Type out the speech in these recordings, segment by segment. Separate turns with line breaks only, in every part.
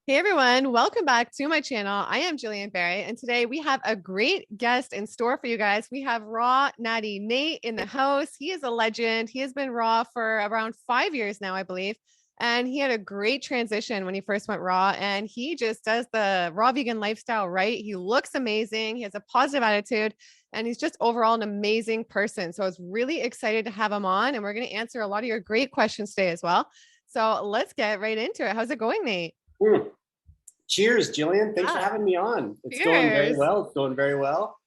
Hey everyone, welcome back to my channel. I am Gillian Barry, and today we have a great guest in store for you guys. We have Raw Natty Nate in the house. He is a legend. He has been Raw for around 5 years now, I believe. And he had a great transition when he first went Raw, and he just does the Raw vegan lifestyle right. He looks amazing. He has a positive attitude, and he's just overall an amazing person. So I was really excited to have him on, and we're going to answer a lot of your great questions today as well. So let's get right into it. How's it going, Nate?
Mm. Cheers, Gillian. Thanks for
Yeah,
having me on. It's going very
cheers.
well. It's going very well.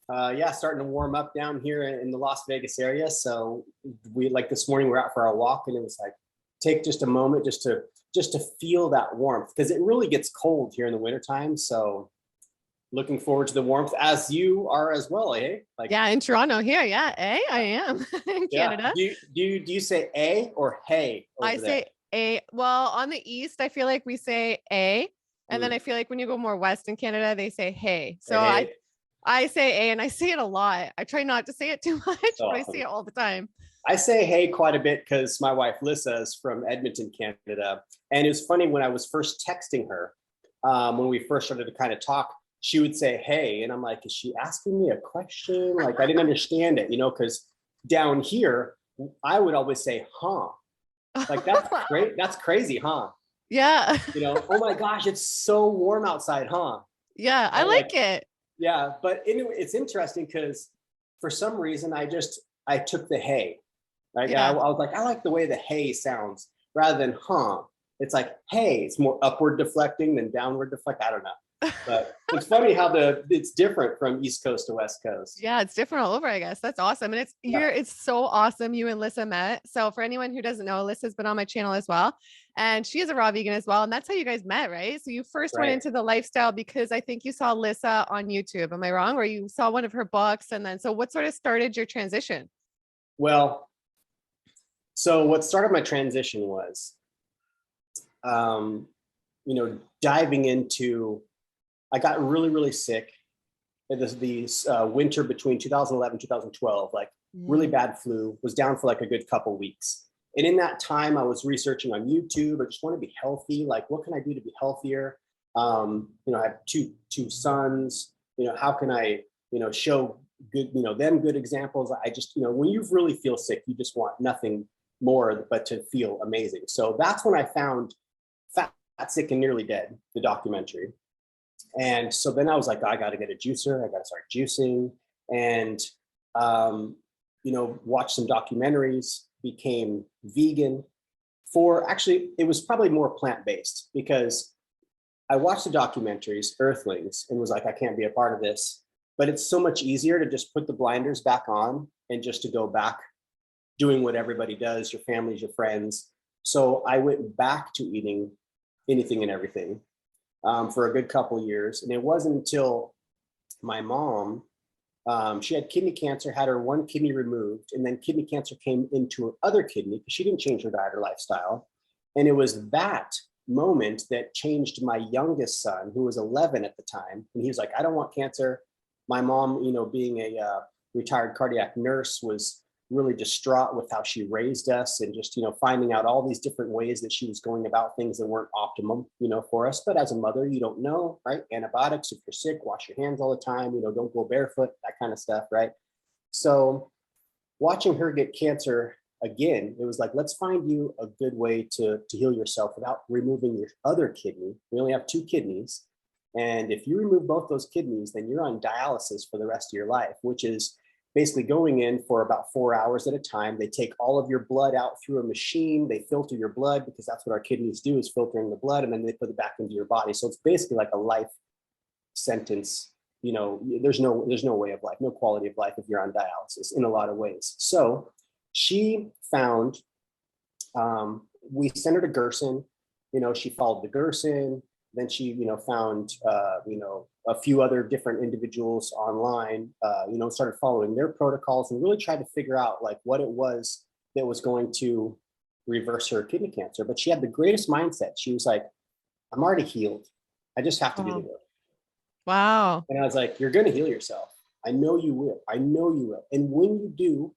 Yeah, starting to warm up down here in the Las Vegas area. So we like this morning we're out for our walk, and it was like take just a moment just to feel that warmth because it really gets cold here in the wintertime. So looking forward to the warmth as you are as well, eh? Like,
Yeah, in Toronto here. Yeah, I am in
yeah.
Canada.
Do you say a or hey
I
over there?
say a. Well, on the east, I feel like we say a, and then
Mm.
I feel like when you go more west in Canada, they say hey. So
Hey,
I
hey.
I say a, and I say it a lot. I try not to say it too much,
It's
but I say
awesome.
it all the time.
I say hey quite a bit because my wife Lissa is from Edmonton, Canada. And it was funny when I was first texting her, when we first started to kind of talk, she would say hey. And I'm like, is she asking me a question? Like, I didn't understand it, because down here, I would always say, huh? Like, that's great. That's crazy, huh?
Yeah,
Oh my gosh, it's so warm outside, huh?
yeah, I
Right? Like,
like it.
yeah. But anyway, it's interesting because for some reason, I took the hey. Like I
Yeah.
was like, I like the way the hey sounds rather than huh. It's like hey, it's more upward deflecting than downward deflect. I don't know, but it's funny how it's different from East Coast to West Coast.
Yeah, it's different all over, I guess. That's awesome. And
Yeah,
it's so awesome you and Lissa met. So for anyone who doesn't know, Lissa's been on my channel as well. And she is a raw vegan as well. And that's how you guys met, right? So you first went
right.
into the lifestyle because I think you saw Lissa on YouTube. Am I wrong? Or you saw one of her books. And then so what sort of started your transition?
Well, so what started my transition was, um, diving into. I got really really sick. The winter between 2011 2012, like really
Mm.
bad flu, was down for like a good couple weeks. And in that time, I was researching on YouTube. I just want to be healthy. Like, what can I do to be healthier? I have two sons. How can I, show good, them good examples? I just, when you really feel sick, you just want nothing more but to feel amazing. So that's when I found Fat, Sick, and Nearly Dead, the documentary. And so then I was like, I got to get a juicer. I got to start juicing and, watch some documentaries, became vegan actually, it was probably more plant based because I watched the documentaries, Earthlings, and was like, I can't be a part of this. But it's so much easier to just put the blinders back on and just to go back doing what everybody does, your families, your friends. So I went back to eating anything and everything for a good couple years. And it wasn't until my mom, she had kidney cancer, had her one kidney removed, and then kidney cancer came into her other kidney because she didn't change her diet or lifestyle. And it was that moment that changed my youngest son, who was 11 at the time. And he was like, I don't want cancer. My mom, being a retired cardiac nurse, was really distraught with how she raised us and just finding out all these different ways that she was going about things that weren't optimum for us. But as a mother, you don't know, right? Antibiotics, if you're sick, wash your hands all the time, don't go barefoot, that kind of stuff, right? So watching her get cancer again, it was like, let's find you a good way to heal yourself without removing your other kidney. We only have two kidneys, and if you remove both those kidneys, then you're on dialysis for the rest of your life, which is basically going in for about 4 hours at a time. They take all of your blood out through a machine. They filter your blood because that's what our kidneys do, is filtering the blood, and then they put it back into your body. So it's basically like a life sentence. There's no way of life, no quality of life if you're on dialysis in a lot of ways. So she found, we sent her to Gerson. She followed the Gerson. Then she, found, a few other different individuals online, started following their protocols and really tried to figure out like what it was that was going to reverse her kidney cancer. But she had the greatest mindset. She was like, I'm already healed. I just have to do the
Wow.
work.
Wow.
And I was like, you're going to heal yourself. I know you will. I know you will. And when you do,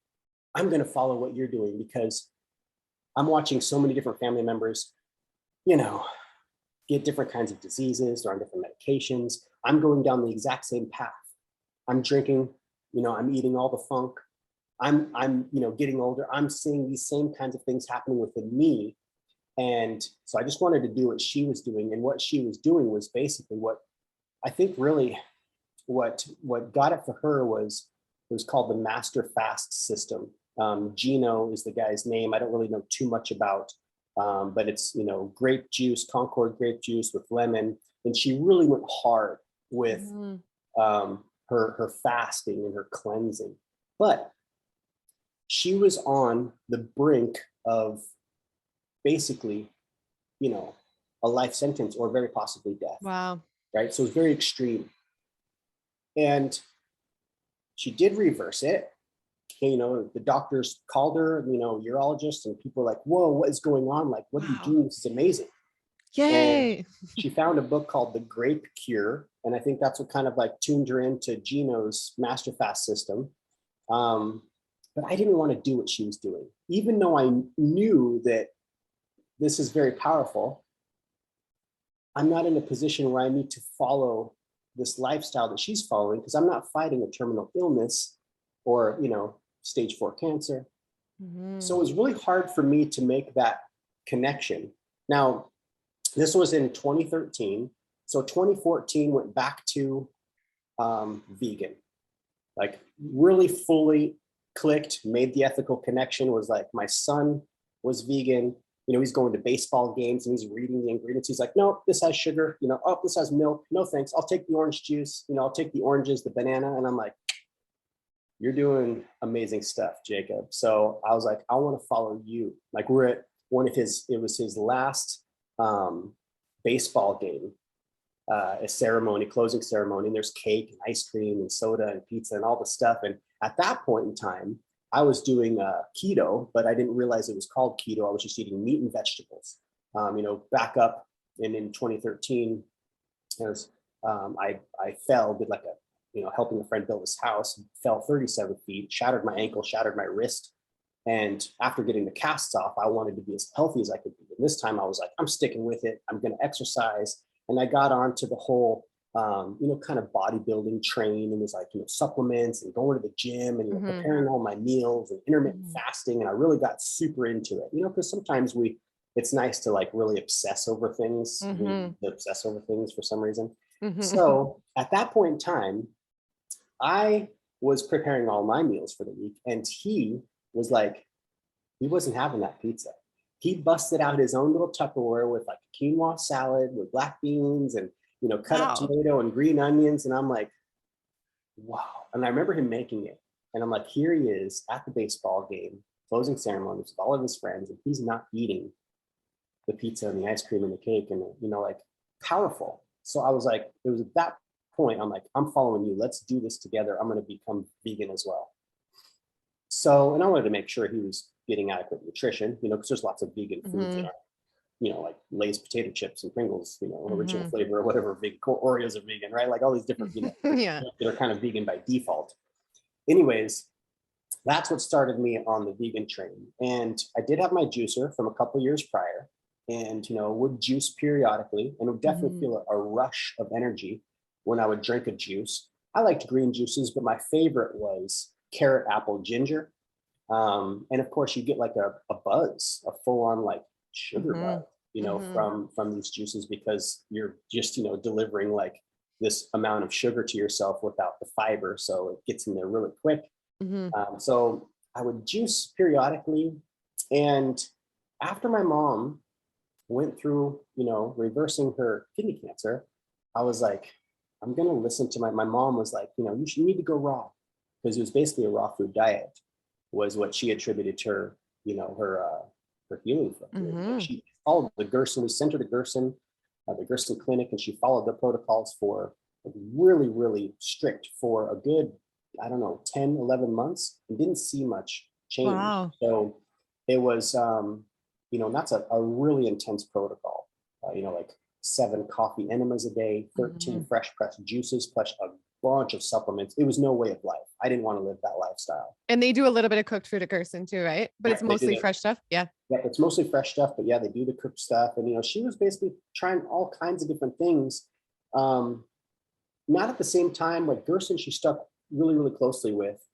I'm going to follow what you're doing because I'm watching so many different family members, you know, get different kinds of diseases. They're on different medications. I'm going down the exact same path. I'm drinking, I'm eating all the funk. I'm getting older. I'm seeing these same kinds of things happening within me. And so I just wanted to do what she was doing. And what she was doing was basically what I think really what got it for her was, it was called the Master Fast System. Gino is the guy's name. I don't really know too much about, but it's, grape juice, Concord grape juice with lemon. And she really went hard with her fasting and her cleansing. But she was on the brink of basically, a life sentence or very possibly death.
Wow.
Right. So it's very extreme. And she did reverse it. The doctors called her, urologist, and people were like, whoa, what is going on? Like, what are you doing? This is amazing.
Yay.
And she found a book called The Grape Cure. And I think that's what kind of like tuned her into Gino's Master Fast system. But I didn't want to do what she was doing, even though I knew that this is very powerful. I'm not in a position where I need to follow this lifestyle that she's following, because I'm not fighting a terminal illness or, stage 4 cancer. So it was really hard for me to make that connection. Now, this was in 2013. So 2014 went back to vegan, like really fully clicked, made the ethical connection, was like, my son was vegan. He's going to baseball games and he's reading the ingredients. He's like, no, this has sugar, oh, this has milk. No, thanks. I'll take the orange juice. I'll take the oranges, the banana. And I'm like, you're doing amazing stuff, Jacob. So I was like, I want to follow you. Like, we're at it was his last baseball game, a ceremony, closing ceremony. And there's cake and ice cream and soda and pizza and all the stuff. And at that point in time, I was doing keto, but I didn't realize it was called keto. I was just eating meat and vegetables. Back up in 2013, I fell, did like helping a friend build his house, fell 37 feet, shattered my ankle, shattered my wrist. And after getting the casts off, I wanted to be as healthy as I could be. And this time I was like, I'm sticking with it. I'm going to exercise. And I got onto the whole kind of bodybuilding train, and was like, supplements and going to the gym and preparing all my meals and intermittent fasting. And I really got super into it, because sometimes it's nice to like really obsess over things, obsess over things for some reason. So at that point in time, I was preparing all my meals for the week, and he was like, he wasn't having that pizza. He busted out his own little Tupperware with like a quinoa salad with black beans and cut up tomato and green onions. And I'm like, wow. And I remember him making it. And I'm like, here he is at the baseball game, closing ceremonies with all of his friends, and he's not eating the pizza and the ice cream and the cake and, like, powerful. So I was like, it was at that point, I'm like, I'm following you. Let's do this together. I'm going to become vegan as well. So, and I wanted to make sure he was getting adequate nutrition, because there's lots of vegan foods that are, like Lay's potato chips and Pringles, original flavor or whatever, vegan, Oreos are vegan, right? Like all these different, that are kind of vegan by default. Anyways, that's what started me on the vegan train. And I did have my juicer from a couple years prior, and, would juice periodically, and would definitely feel a rush of energy when I would drink a juice. I liked green juices, but my favorite was carrot, apple, ginger. And of course you get like a buzz, a full on like sugar buzz, from these juices, because you're just, delivering like this amount of sugar to yourself without the fiber. So it gets in there really quick. So I would juice periodically. And after my mom went through, reversing her kidney cancer, I was like, I'm going to listen to my mom was like, you need to go raw, because it was basically a raw food diet was what she attributed to her, her healing from. She followed the Gerson, we sent her to Gerson, the Gerson clinic, and she followed the protocols for really, really strict for a good, 10, 11 months, and didn't see much change. Wow. So it was, that's a really intense protocol, like 7 coffee enemas a day, 13 fresh pressed juices, plus a bunch of supplements. It was no way of life. I didn't want to live that lifestyle.
And they do a little bit of cooked food at Gerson too, right? But it's
Right, they do
mostly
that.
fresh stuff. Yeah.
Yeah, it's mostly fresh stuff, but yeah, they do the cooked stuff. And, she was basically trying all kinds of different things. Not at the same time, like Gerson, she stuck really, really closely with.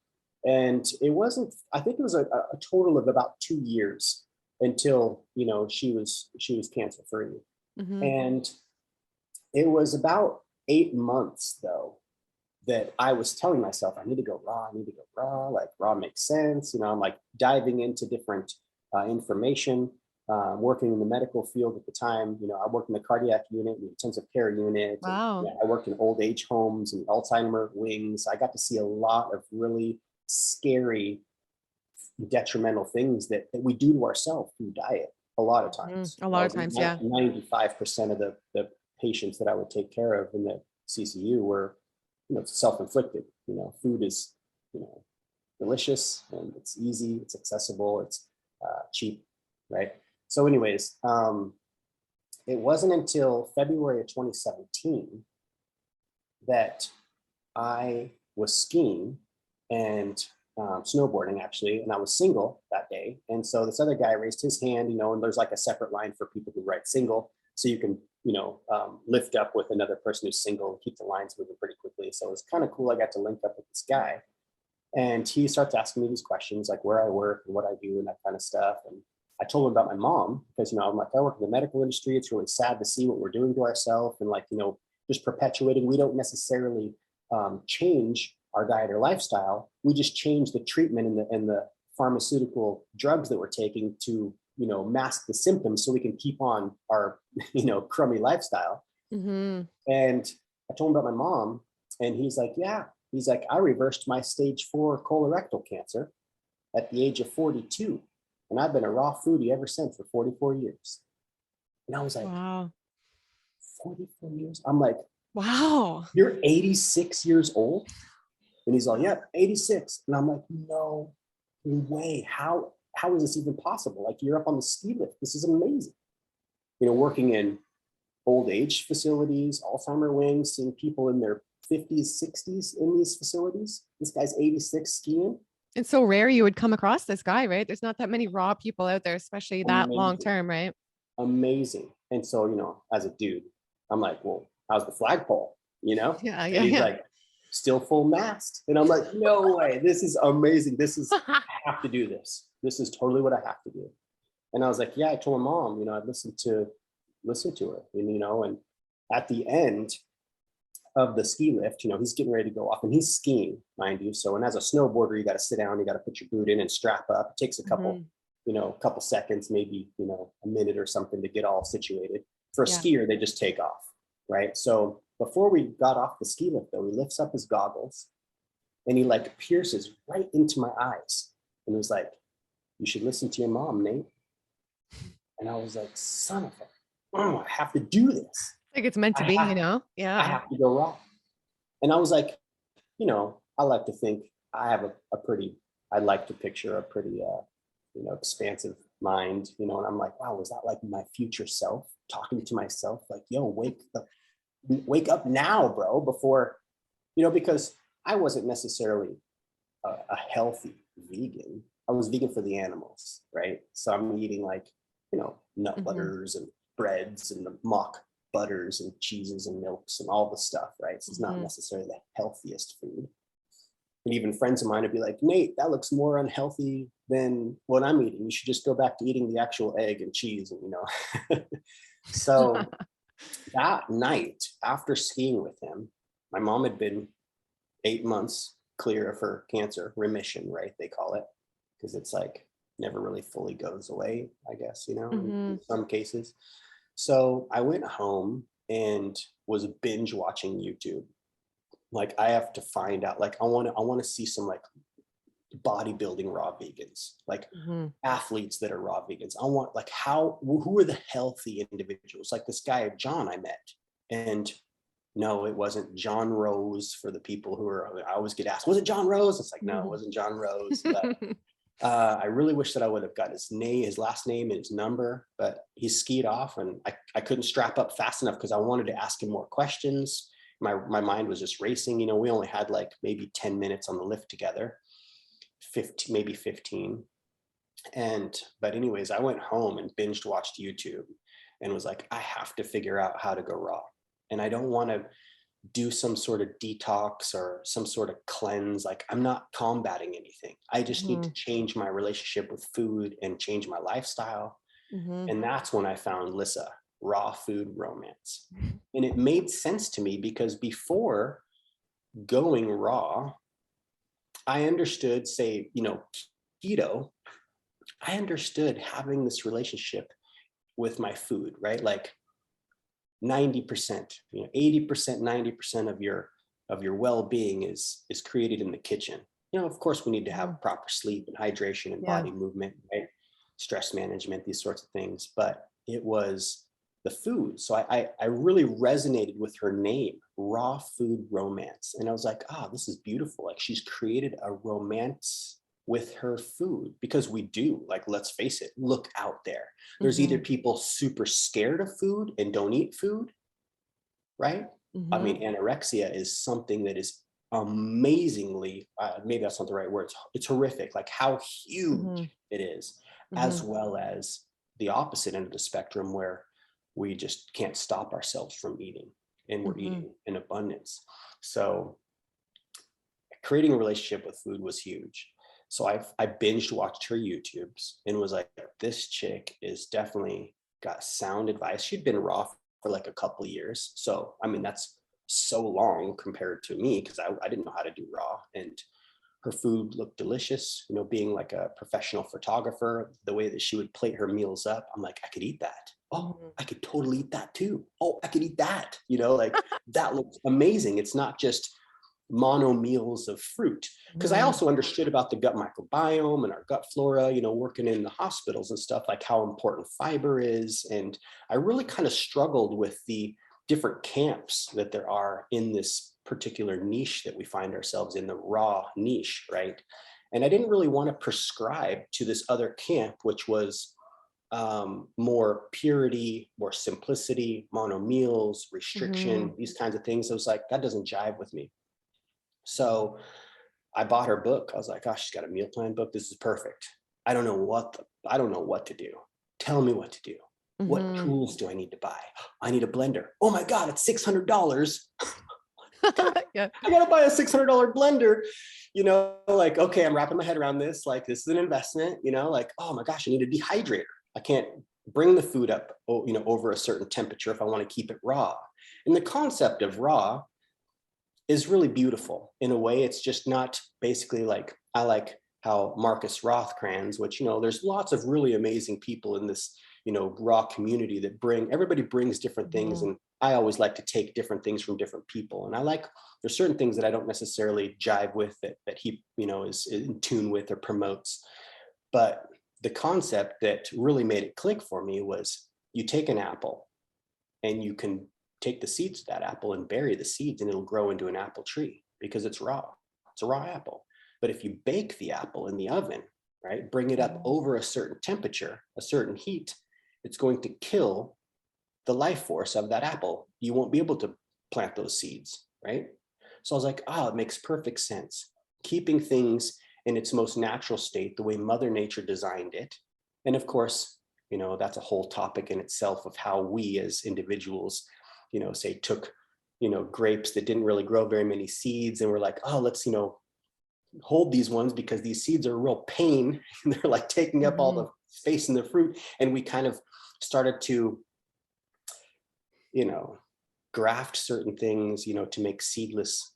And it wasn't, I think it was a total of about 2 years until, she was cancer free.
Mm-hmm.
And it was about 8 months though, that I was telling myself, I need to go raw, like raw makes sense. I'm like diving into different information, working in the medical field at the time. I worked in the cardiac unit, the intensive care unit.
Wow.
And, I worked in old age homes and Alzheimer wings. I got to see a lot of really scary, detrimental things that we do to ourselves through diet a lot of times.
A lot of times, yeah.
95% of the patients that I would take care of in the CCU were, self-inflicted. Food is, delicious and it's easy, it's accessible, it's cheap, right? So anyways, it wasn't until February of 2017 that I was skiing and snowboarding actually, and I was single that day. And so this other guy raised his hand, and there's like a separate line for people who write single, so you can lift up with another person who's single and keep the lines moving pretty quickly. So it was kind of cool. I got to link up with this guy, and he starts asking me these questions like where I work and what I do and that kind of stuff. And I told him about my mom because I'm like, I work in the medical industry. It's really sad to see what we're doing to ourselves and like just perpetuating. We don't necessarily change our diet or lifestyle. We just change the treatment and the pharmaceutical drugs that we're taking to mask the symptoms so we can keep on our crummy lifestyle.
Mm-hmm.
And I told him about my mom, and he's like, I reversed my stage 4 colorectal cancer at the age of 42, and I've been a raw foodie ever since for 44 years. And I was like,
wow,
44 years. I'm like,
wow,
you're 86 years old? And he's like, yeah, 86. And I'm like, no way. How is this even possible? Like, you're up on the ski lift. This is amazing. Working in old age facilities, Alzheimer wings, seeing people in their 50s, 60s in these facilities. This guy's 86 skiing.
It's so rare you would come across this guy, right? There's not that many raw people out there, especially that
Amazing.
long term, right?
Amazing. And so, as a dude, I'm like, well, how's the flagpole?
Yeah.
And he's like, still full mast. And I'm like, no way. This is amazing. I have to do this. This is totally what I have to do. And I was like, yeah, I told my mom, I'd listen to her, and at the end of the ski lift, he's getting ready to go off, and he's skiing, mind you. So, and as a snowboarder, you got to sit down, you got to put your boot in and strap up. It takes a couple, couple seconds, maybe, a minute or something to get all situated. For a skier, they just take off, right? So before we got off the ski lift, though, he lifts up his goggles and he like pierces right into my eyes. And he was like, you should listen to your mom, Nate. And I was like, son of a, I have to do this.
Like it's meant to be, Yeah.
I have to go raw. And I was like, I like to think I have I'd like to picture a pretty, expansive mind, and I'm like, wow, was that like my future self talking to myself? Like, yo, wake up now, bro, before, because I wasn't necessarily a healthy vegan. I was vegan for the animals, right? So I'm eating like, nut butters and breads and the mock butters and cheeses and milks and all the stuff, right? So it's not necessarily the healthiest food. And even friends of mine would be like, Nate, that looks more unhealthy than what I'm eating. You should just go back to eating the actual egg and cheese, and So that night after skiing with him, my mom had been 8 months clear of her cancer remission, right? They call it, because it's like never really fully goes away, I guess, in some cases. So I went home and was binge watching YouTube. Like, I have to find out, like, I want to see some like bodybuilding raw vegans, like athletes that are raw vegans. I want like who are the healthy individuals? Like this guy, John, I met. And no, it wasn't John Rose for the people who are, I always get asked, was it John Rose? It's like, no, it wasn't John Rose. But I really wish that I would have got his last name and his number, but he skied off and I couldn't strap up fast enough because I wanted to ask him more questions. my mind was just racing. You know, we only had like maybe 10 minutes on the lift together, 15, maybe 15. But anyways, I went home and binged watched YouTube and was like, I have to figure out how to go raw. And I don't want to do some sort of detox or some sort of cleanse. Like, I'm not combating anything. I just need to change my relationship with food and change my lifestyle. And that's when I found Lissa, Raw Food Romance. And it made sense to me because before going raw, I understood, say, you know, keto, I understood having this relationship with my food, right? Like 90%, you know, 80%, 90% of your well-being is created in the kitchen. You know, of course, we need to have proper sleep and hydration and body movement, right? Stress management, these sorts of things. But it was the food. So I really resonated with her name, Raw Food Romance. And I was like, this is beautiful. Like, she's created a romance with her food, because we do, like, let's face it, look out there. There's either people super scared of food and don't eat food, right? I mean, anorexia is something that is amazingly, maybe that's not the right word, it's horrific, like how huge it is, as well as the opposite end of the spectrum where we just can't stop ourselves from eating, and we're eating in abundance. So creating a relationship with food was huge. So I binged watched her YouTubes and was like, this chick is definitely got sound advice. She'd been raw for like a couple of years. So, I mean, that's so long compared to me, because I didn't know how to do raw. And her food looked delicious, you know, being like a professional photographer, the way that she would plate her meals up. I'm like, I could eat that. Oh, I could totally eat that too. Oh, I could eat that. You know, like that looks amazing. It's not just mono meals of fruit, because I also understood about the gut microbiome and our gut flora, you know, working in the hospitals and stuff, like how important fiber is. And I really kind of struggled with the different camps that there are in this particular niche that we find ourselves in, the raw niche, right? And I didn't really want to prescribe to this other camp, which was more purity, more simplicity, mono meals, restriction, these kinds of things. I was like, that doesn't jive with me. So I bought her book. I was like, gosh, she's got a meal plan book. This is perfect. I don't know what to do. Tell me what to do. What tools do I need to buy? I need a blender. Oh my God, it's $600.
Yeah.
I gotta buy a $600 blender. You know, like, okay, I'm wrapping my head around this. Like, this is an investment, you know, like, oh my gosh, I need a dehydrator. I can't bring the food up, you know, over a certain temperature if I want to keep it raw. And the concept of raw is really beautiful in a way. It's just not basically like, I like how Marcus Rothkranz, which, you know, there's lots of really amazing people in this, you know, raw community that everybody brings different things. And I always like to take different things from different people. And I like, there's certain things that I don't necessarily jive with that he, you know, is in tune with or promotes. But the concept that really made it click for me was, you take an apple and you can take the seeds of that apple and bury the seeds, and it'll grow into an apple tree because it's raw. It's a raw apple. But if you bake the apple in the oven, right, bring it up over a certain temperature, a certain heat, it's going to kill the life force of that apple. You won't be able to plant those seeds, right? So I was like, it makes perfect sense. Keeping things in its most natural state, the way Mother Nature designed it. And of course, you know, that's a whole topic in itself of how we as individuals, you know, say took, you know, grapes that didn't really grow very many seeds, and we're like, let's, you know, hold these ones because these seeds are a real pain. They're like taking up all the space in the fruit. And we kind of started to, you know, graft certain things, you know, to make seedless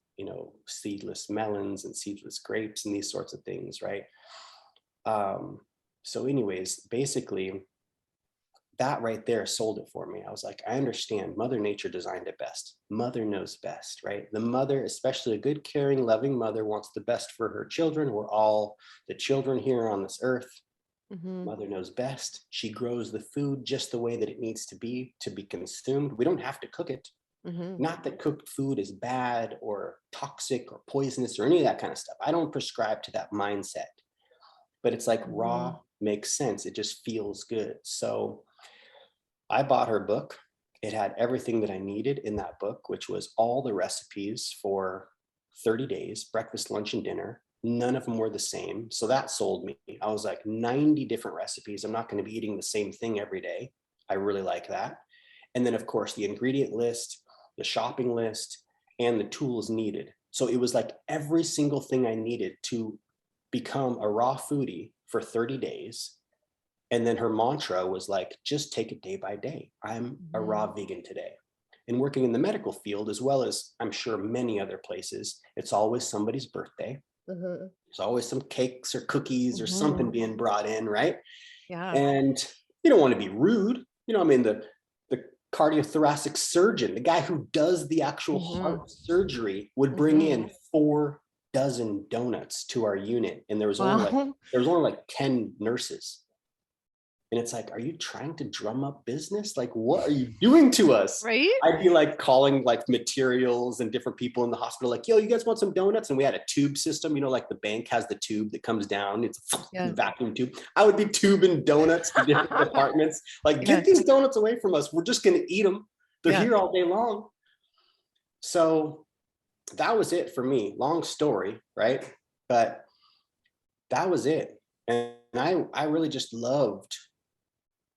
melons and seedless grapes and these sorts of things, right? So anyways, basically, that right there sold it for me. I was like, I understand. Mother Nature designed it best. Mother knows best, right? The mother, especially a good, caring, loving mother, wants the best for her children. We're all the children here on this earth. Mother knows best. She grows the food just the way that it needs to be consumed. We don't have to cook it. Not that cooked food is bad or toxic or poisonous or any of that kind of stuff. I don't prescribe to that mindset. But it's like raw makes sense. It just feels good. So I bought her book. It had everything that I needed in that book, which was all the recipes for 30 days, breakfast, lunch, and dinner. None of them were the same. So that sold me. I was like, 90 different recipes. I'm not going to be eating the same thing every day. I really like that. And then, of course, the ingredient list, the shopping list, and the tools needed. So it was like every single thing I needed to become a raw foodie for 30 days. And then her mantra was like, just take it day by day. I'm a raw vegan today. And working in the medical field, as well as I'm sure many other places, it's always somebody's birthday. There's always some cakes or cookies or something being brought in, right?
Yeah.
And you don't want to be rude. I mean, the cardiothoracic surgeon, the guy who does the actual heart surgery, would bring in 4 dozen donuts to our unit. And there was only like 10 nurses. And it's like, are you trying to drum up business? Like, what are you doing to us?
Right.
I'd be like calling like materials and different people in the hospital, like, yo, you guys want some donuts? And we had a tube system, like the bank has the tube that comes down. It's a vacuum tube. I would be tubing donuts to different departments. Like, get these donuts away from us. We're just going to eat them. They're here all day long. So that was it for me. Long story, right? But that was it. And I really just loved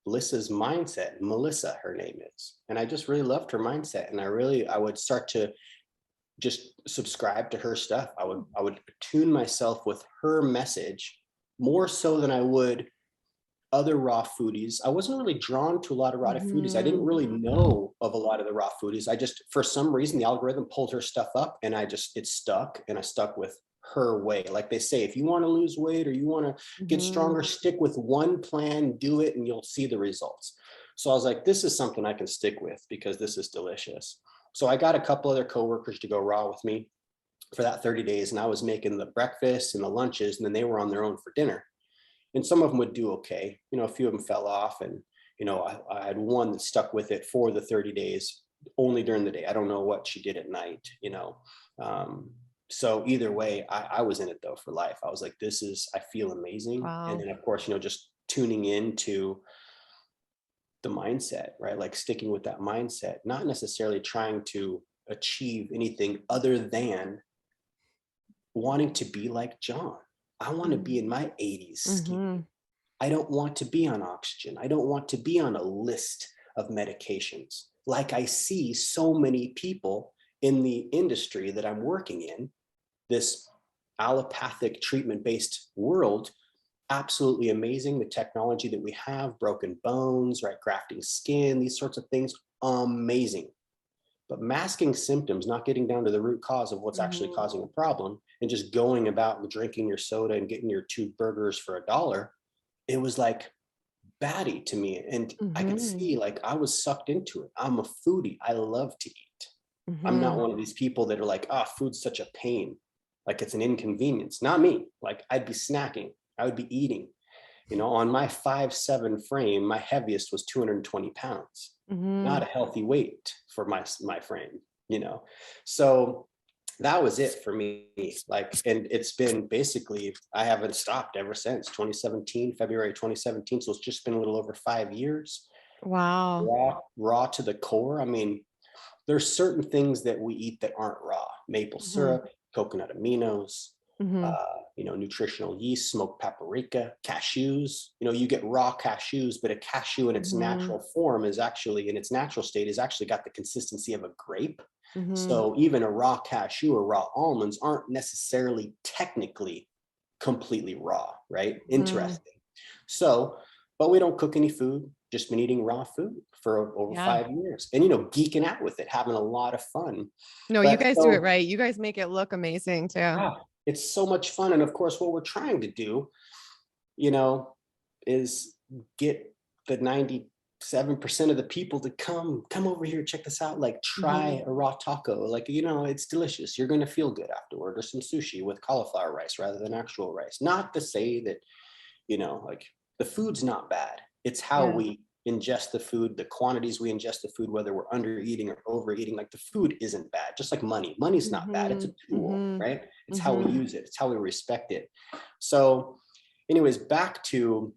Lissa's mindset. Melissa, her name is. And I just really loved her mindset. And I would start to just subscribe to her stuff. I would tune myself with her message more so than I would other raw foodies. I wasn't really drawn to a lot of raw foodies. I didn't really know of a lot of the raw foodies. I just, for some reason, the algorithm pulled her stuff up and it stuck, and I stuck with her way. Like they say, if you want to lose weight or you want to get stronger, stick with one plan, do it, and you'll see the results. So I was like, this is something I can stick with because this is delicious. So I got a couple other coworkers to go raw with me for that 30 days. And I was making the breakfast and the lunches, and then they were on their own for dinner. And some of them would do okay. A few of them fell off, and, I had one that stuck with it for the 30 days, only during the day. I don't know what she did at night, So either way, I was in it though for life. I was like, I feel amazing.
Wow.
And then of course, just tuning into the mindset, right? Like sticking with that mindset, not necessarily trying to achieve anything other than wanting to be like John. I want to be in my 80s skiing. I don't want to be on oxygen. I don't want to be on a list of medications. Like I see so many people in the industry that I'm working in, this allopathic treatment-based world, absolutely amazing. The technology that we have, broken bones, right, grafting skin, these sorts of things, amazing. But masking symptoms, not getting down to the root cause of what's actually causing a problem, and just going about drinking your soda and getting your 2 burgers for $1, it was like batty to me. And I could see, like, I was sucked into it. I'm a foodie. I love to eat. I'm not one of these people that are like, food's such a pain. Like it's an inconvenience. Not me. Like I'd be snacking. I would be eating. On my 5'7" frame, my heaviest was 220 pounds. Not a healthy weight for my frame, So that was it for me. Like, and it's been basically, I haven't stopped ever since February 2017. So it's just been a little over 5 years.
Wow.
Raw to the core. I mean, there's certain things that we eat that aren't raw. Maple syrup, coconut aminos, nutritional yeast, smoked paprika, cashews. You get raw cashews, but a cashew in its natural form in its natural state is actually got the consistency of a grape. So even a raw cashew or raw almonds aren't necessarily technically completely raw, right? Interesting. So, but we don't cook any food, just been eating raw food for over 5 years and, geeking out with it, having a lot of fun.
No, you guys do it right. You guys make it look amazing too.
It's so much fun. And of course, what we're trying to do, is get the 97% of the people to come over here, check this out, like try a raw taco. Like, it's delicious. You're going to feel good afterward, or some sushi with cauliflower rice rather than actual rice. Not to say that, like the food's not bad. It's how we ingest the food, the quantities we ingest the food, whether we're under eating or overeating. Like the food isn't bad, just like money's not bad. It's a tool, right? It's how we use it. It's how we respect it. So anyways, back to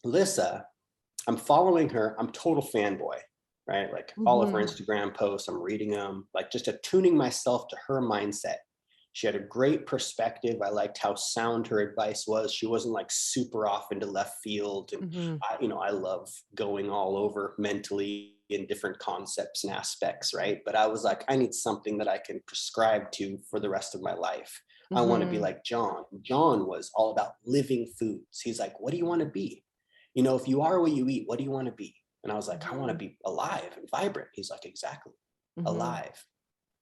Lissa. I'm following her. I'm total fanboy, right? Like all of her Instagram posts, I'm reading them, like just attuning myself to her mindset. She had a great perspective. I liked how sound her advice was. She wasn't like super off into left field. And I love going all over mentally in different concepts and aspects, right? But I was like, I need something that I can prescribe to for the rest of my life. I want to be like John. John was all about living foods. He's like, what do you want to be? If you are what you eat, what do you want to be? And I was like, I want to be alive and vibrant. He's like, exactly, alive.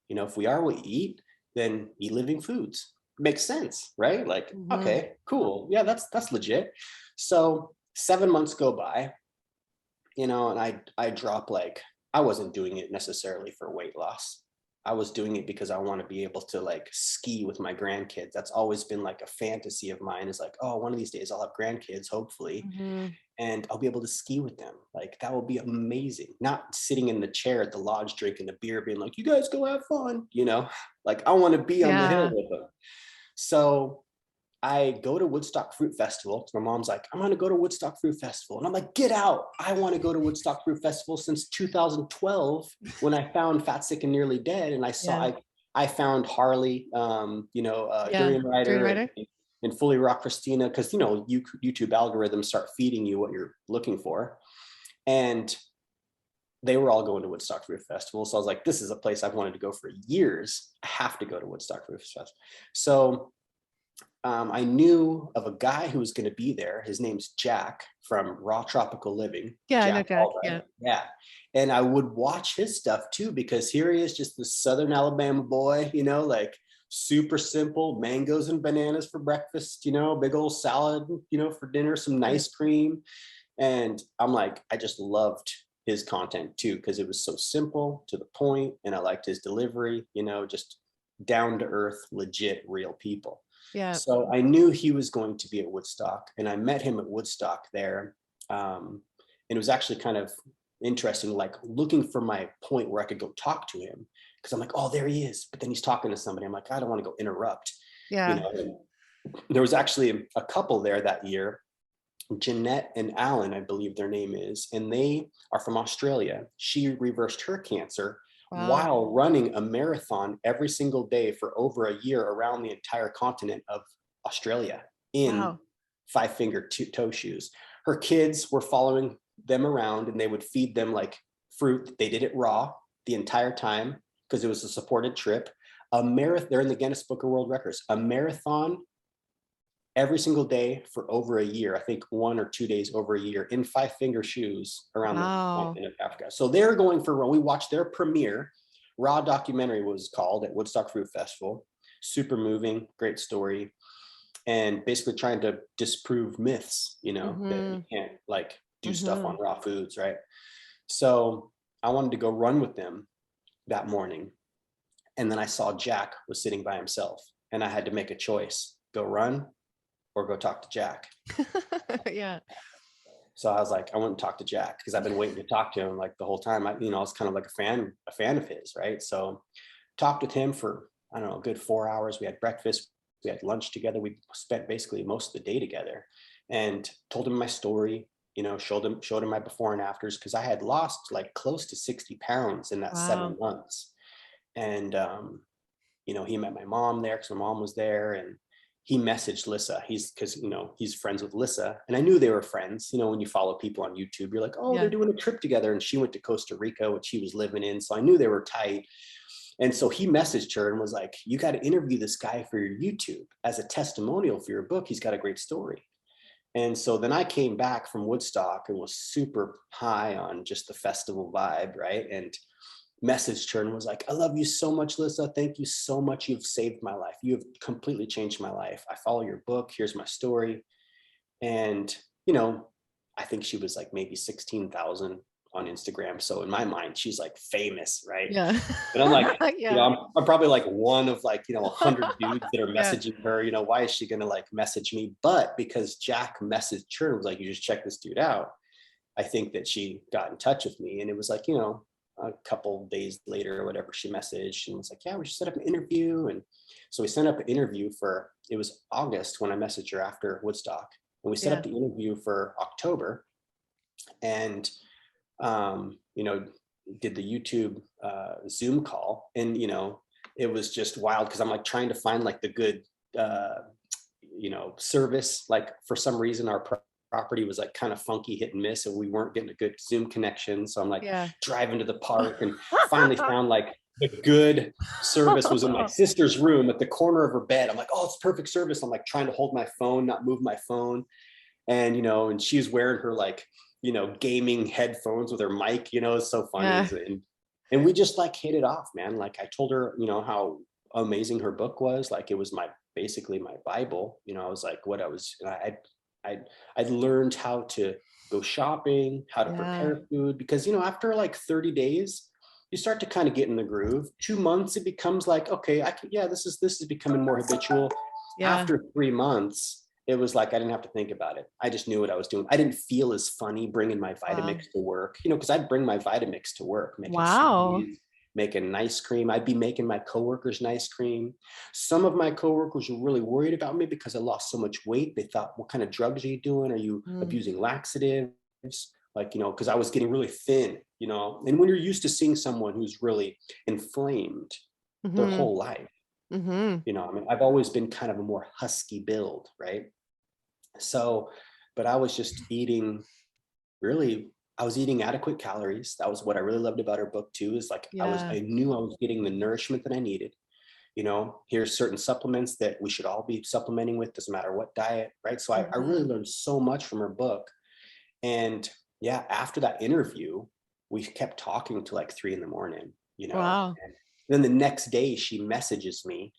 If we are what you eat, then eat living foods. Makes sense, right? Like, okay, cool. Yeah, that's legit. So 7 months go by, and I drop, like, I wasn't doing it necessarily for weight loss. I was doing it because I want to be able to like ski with my grandkids. That's always been like a fantasy of mine, is like, oh, one of these days I'll have grandkids, hopefully, and I'll be able to ski with them. Like, that will be amazing. Not sitting in the chair at the lodge drinking a beer being like, you guys go have fun, like I want to be on the hill with them. So I go to Woodstock Fruit Festival. My mom's like, I'm going to go to Woodstock Fruit Festival. And I'm like, get out. I want to go to Woodstock Fruit Festival since 2012, when I found Fat, Sick, and Nearly Dead. And I found Harley, Durian Rider, and Fully Rock Christina, because, YouTube algorithms start feeding you what you're looking for. And they were all going to Woodstock Fruit Festival. So I was like, this is a place I've wanted to go for years. I have to go to Woodstock Fruit Festival. So I knew of a guy who was going to be there. His name's Jack from Raw Tropical Living.
Yeah, I know Jack.
Yeah. And I would watch his stuff too, because here he is, just the Southern Alabama boy, like super simple, mangoes and bananas for breakfast, big old salad, for dinner, some nice cream. And I'm like, I just loved his content too, because it was so simple, to the point, and I liked his delivery, just down to earth, legit, real people.
Yeah.
So I knew he was going to be at Woodstock, and I met him at Woodstock there. And it was actually kind of interesting, like looking for my point where I could go talk to him, because I'm like, oh, there he is. But then he's talking to somebody. I'm like, I don't want to go interrupt.
Yeah.
There was actually a couple there that year, Jeanette and Alan, I believe their name is, and they are from Australia. She reversed her cancer while running a marathon every single day for over a year around the entire continent of Australia in 5-finger toe shoes. Her kids were following them around, and they would feed them like fruit. They did it raw the entire time because it was a supported trip. They're in the Guinness Book of World Records. A marathon every single day for over a year, I think 1 or 2 days over a year, in 5-finger shoes around the continent of Africa. So they're going for a run. We watched their premiere, Raw documentary was called, at Woodstock Fruit Festival. Super moving, great story. And basically trying to disprove myths, that you can't like do stuff on raw foods, right? So I wanted to go run with them that morning. And then I saw Jack was sitting by himself, and I had to make a choice: go run or go talk to Jack.
Yeah.
So I was like, I went and talked to Jack, because I've been waiting to talk to him like the whole time. I was kind of like a fan of his, right? So talked with him for, I don't know, a good 4 hours. We had breakfast, we had lunch together. We spent basically most of the day together, and told him my story, showed him my before and afters, because I had lost like close to 60 pounds in that 7 months. And, he met my mom there, because my mom was there, and he messaged Lissa. He's friends with Lissa. And I knew they were friends. When you follow people on YouTube, you're like, oh, they're doing a trip together. And she went to Costa Rica, which he was living in. So I knew they were tight. And so he messaged her and was like, you got to interview this guy for your YouTube as a testimonial for your book. He's got a great story. And so then I came back from Woodstock and was super high on just the festival vibe, right? And messaged her and was like, I love you so much, Lissa. Thank you so much. You've saved my life. You have completely changed my life. I follow your book. Here's my story. And, I think she was like maybe 16,000 on Instagram. So in my mind, she's like famous, right?
Yeah.
And I'm like, I'm probably like one of like, 100 dudes that are messaging her, why is she going to like message me? But because Jack messaged her and was like, you just check this dude out, I think that she got in touch with me. And it was like, a couple days later or whatever, she messaged and was like, yeah, we should set up an interview. And so we set up an interview it was August when I messaged her after Woodstock, and we set up the interview for October. And, did the YouTube Zoom call, and it was just wild because I'm like trying to find like the good service. Like for some reason our property was like kind of funky, hit and miss, and we weren't getting a good Zoom connection. So I'm like driving to the park and finally found like the good service was in my sister's room at the corner of her bed. I'm like, oh, it's perfect service. I'm like trying to hold my phone, not move my phone. And, and she's wearing her like, gaming headphones with her mic, it's so funny.
Yeah.
And we just like hit it off, man. Like I told her, how amazing her book was. Like it was basically my Bible. I was like, I'd learned how to go shopping, how to prepare food, because, after like 30 days, you start to kind of get in the groove. 2 months, it becomes like, okay, this is becoming more habitual. After 3 months, it was like, I didn't have to think about it. I just knew what I was doing. I didn't feel as funny bringing my Vitamix to work, because I'd bring my Vitamix to work, making smoothies, making ice cream. I'd be making my coworkers ice cream. Some of my coworkers were really worried about me because I lost so much weight. They thought, what kind of drugs are you doing? Are you abusing laxatives? Like, because I was getting really thin, and when you're used to seeing someone who's really inflamed their whole life, I mean, I've always been kind of a more husky build, right? So, but I was just eating I was eating adequate calories. That was what I really loved about her book too, is like, I knew I was getting the nourishment that I needed. Here's certain supplements that we should all be supplementing with, doesn't matter what diet, right? So I really learned so much from her book. And after that interview, we kept talking till like 3 a.m,
Wow.
And then the next day she messages me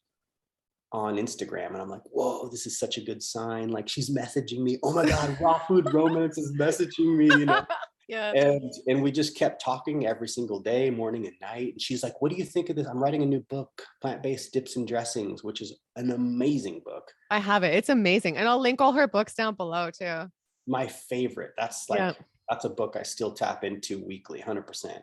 on Instagram, and I'm like, whoa, this is such a good sign. Like she's messaging me. Oh my God, Raw Food Romance is messaging me, And we just kept talking every single day, morning and night. And she's like, what do you think of this? I'm writing a new book, Plant-Based Dips and Dressings, which is an amazing book.
I have it. It's amazing. And I'll link all her books down below too.
My favorite. That's like, that's a book I still tap into weekly, 100%.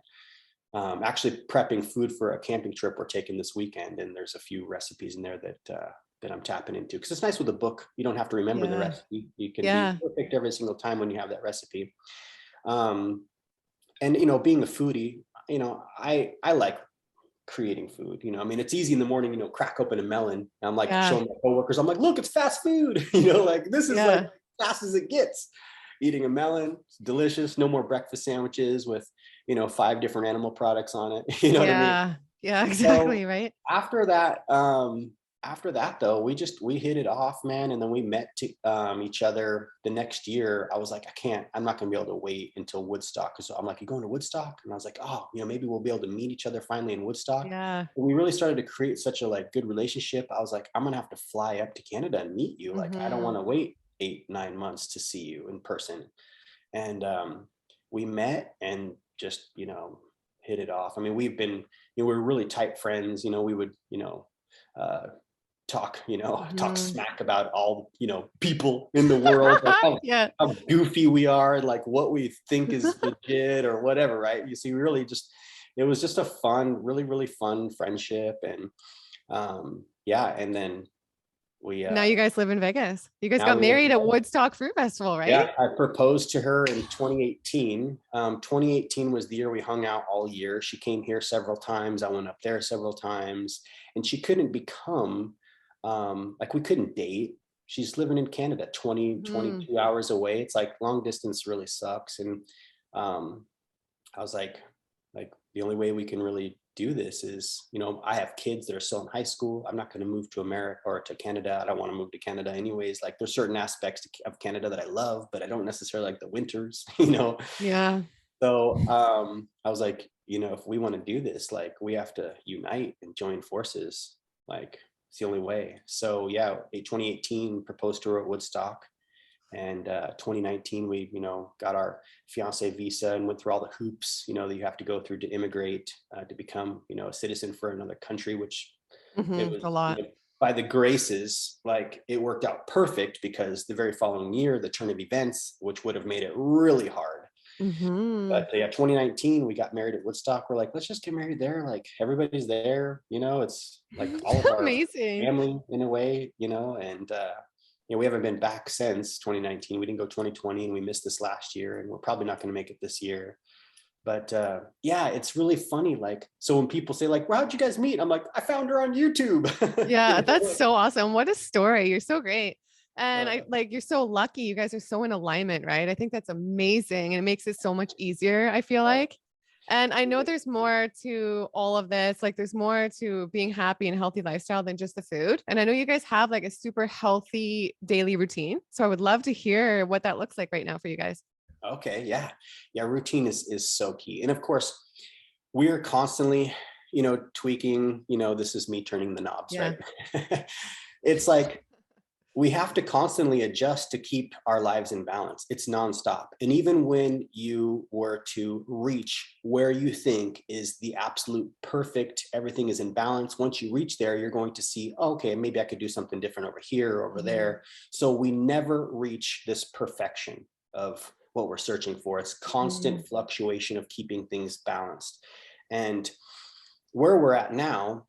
Actually prepping food for a camping trip we're taking this weekend. And there's a few recipes in there that I'm tapping into. Cause it's nice with a book. You don't have to remember the recipe. You can be perfect every single time when you have that recipe. And, being a foodie, I like creating food, I mean, it's easy in the morning, crack open a melon. And I'm like showing my coworkers, I'm like, look, it's fast food, like this is like fast as it gets. Eating a melon, it's delicious. No more breakfast sandwiches with, 5 different animal products on it. You know what I mean?
Yeah, exactly.
So
right.
After that though, we hit it off, man. And then we met each other the next year. I was like, I'm not gonna be able to wait until Woodstock. So I'm like, you going to Woodstock? And I was like, oh, maybe we'll be able to meet each other finally in Woodstock.
Yeah.
And we really started to create such a like good relationship. I was like, I'm gonna have to fly up to Canada and meet you. Like, I don't want to wait 8-9 months to see you in person. And we met and just, hit it off. I mean, we've been, we're really tight friends. We would, talk, talk smack about all, people in the world, like how goofy we are, like what we think is legit or whatever, right? You see, really just, it was just a fun, really, really fun friendship. And and then
now you guys live in Vegas. You guys got married at Woodstock Fruit Festival, right?
Yeah, I proposed to her in 2018. 2018 was the year we hung out all year. She came here several times. I went up there several times, and she couldn't become like, we couldn't date. She's living in Canada, 22 hours away. It's like long distance really sucks. And I was like the only way we can really do this is, I have kids that are still in high school. I'm not going to move to America or to Canada. I don't want to move to Canada anyways. Like, there's certain aspects of Canada that I love, but I don't necessarily like the winters,
Yeah.
So I was like, if we want to do this, like, we have to unite and join forces. Like, it's the only way. So 2018 proposed to her at Woodstock. And 2019, we, got our fiance visa and went through all the hoops, that you have to go through to immigrate, to become, a citizen for another country, which it was
a lot.
By the graces, like, it worked out perfect, because the very following year, the turn of events, which would have made it really hard. But 2019, we got married at Woodstock. We're like, let's just get married there. Like, everybody's there, it's like all of our
amazing
family in a way, and we haven't been back since 2019. We didn't go 2020, and we missed this last year, and we're probably not going to make it this year. But yeah, it's really funny. Like, so when people say like, well, how'd you guys meet? I'm like, I found her on YouTube.
Yeah,
You
that's
know?
so awesome. What a story. You're so great. And
Uh,
I like you're so lucky. You guys are so in alignment, right? I think that's amazing. And it makes it so much easier, I feel
uh,
like. And I know there's more to all of this. Like there's more to being happy and healthy lifestyle than just the food. And I know you guys have like a super healthy daily routine. So I would love to hear what that looks like right now for you guys.
okay, yeah. Yeah, routine is so key. And of course, we're constantly, tweaking, this is me turning the knobs,
Yeah.
right? It's like we have to constantly adjust to keep our lives in balance. It's nonstop. And even when you were to reach where you think is the absolute perfect, everything is in balance, once you reach there, you're going to see, oh, okay, maybe I could do something different over here or over there. So we never reach this perfection of what we're searching for. It's
Mhm.
constant fluctuation of keeping things balanced. And where we're at now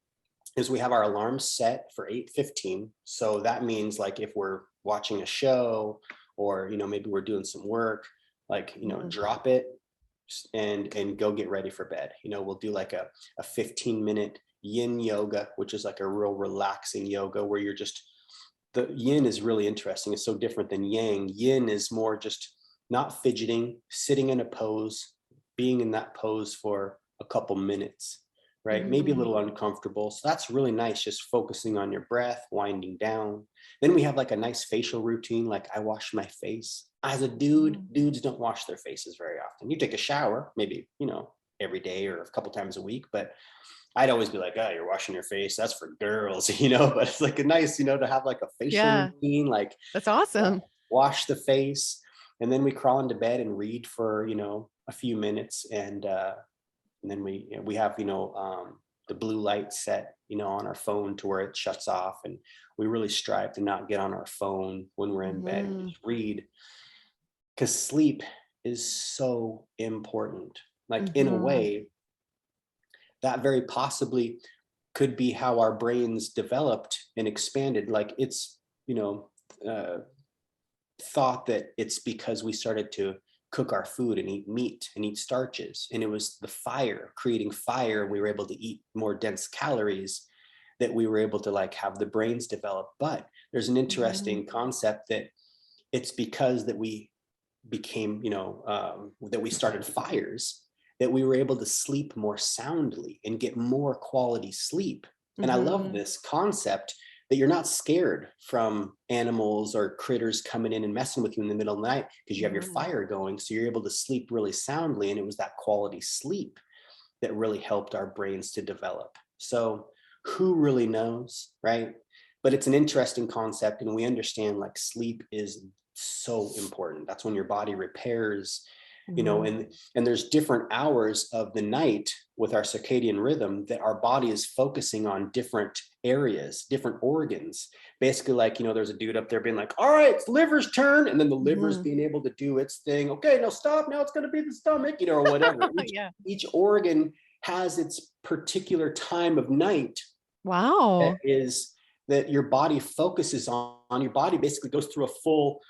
is we have our alarms set for 8:15. So that means like if we're watching a show or maybe we're doing some work, like
Mhm.
drop it and go get ready for bed. We'll do like a 15-minute yin yoga, which is like a real relaxing yoga where you're just the yin is really interesting. It's so different than yang. Yin is more just not fidgeting, sitting in a pose, being in that pose for a couple minutes, right? Maybe a
Mhm.
little uncomfortable. So that's really nice, just focusing on your breath, winding down. Then we have like a nice facial routine, like I wash my face. As a dude,
Mhm.
dudes don't wash their faces very often. You take a shower, maybe, every day or a couple times a week, but I'd always be like, oh, you're washing your face. That's for girls, but it's like a nice, to have like a facial
Yeah,
routine, like
that's awesome.
wash the face. And then we crawl into bed and read for, a few minutes. And then we have, the blue light set, on our phone to where it shuts off. And we really strive to not get on our phone when we're in bed and
Mhm.
just read because sleep is so important. Like in a
Mhm.
way, that very possibly could be how our brains developed and expanded. Like it's, uh, thought that it's because we started to cook our food and eat meat and eat starches. And it was the fire, creating fire. We were able to eat more dense calories that we were able to like have the brains develop. But there's an
Mhm.
interesting concept that it's because that we became, that we started fires, that we were able to sleep more soundly and get more quality sleep. And I love
Mhm.
this concept that you're not scared from animals or critters coming in and messing with you in the middle of the night because you have your
Mhm.
fire going. So you're able to sleep really soundly. And it was that quality sleep that really helped our brains to develop. So who really knows, right? But it's an interesting concept, and we understand like sleep is so important. That's when your body repairs,
Mhm.
and there's different hours of the night with our circadian rhythm that our body is focusing on different areas, different organs. Basically, like, there's a dude up there being like, all right, it's liver's turn. And then the liver's
Mhm.
being able to do its thing. Okay, no, stop. Now it's going to be the stomach, or whatever.
Yeah.
Each organ has its particular time of night that
Wow.
is that your body focuses on. Your body basically goes through a full,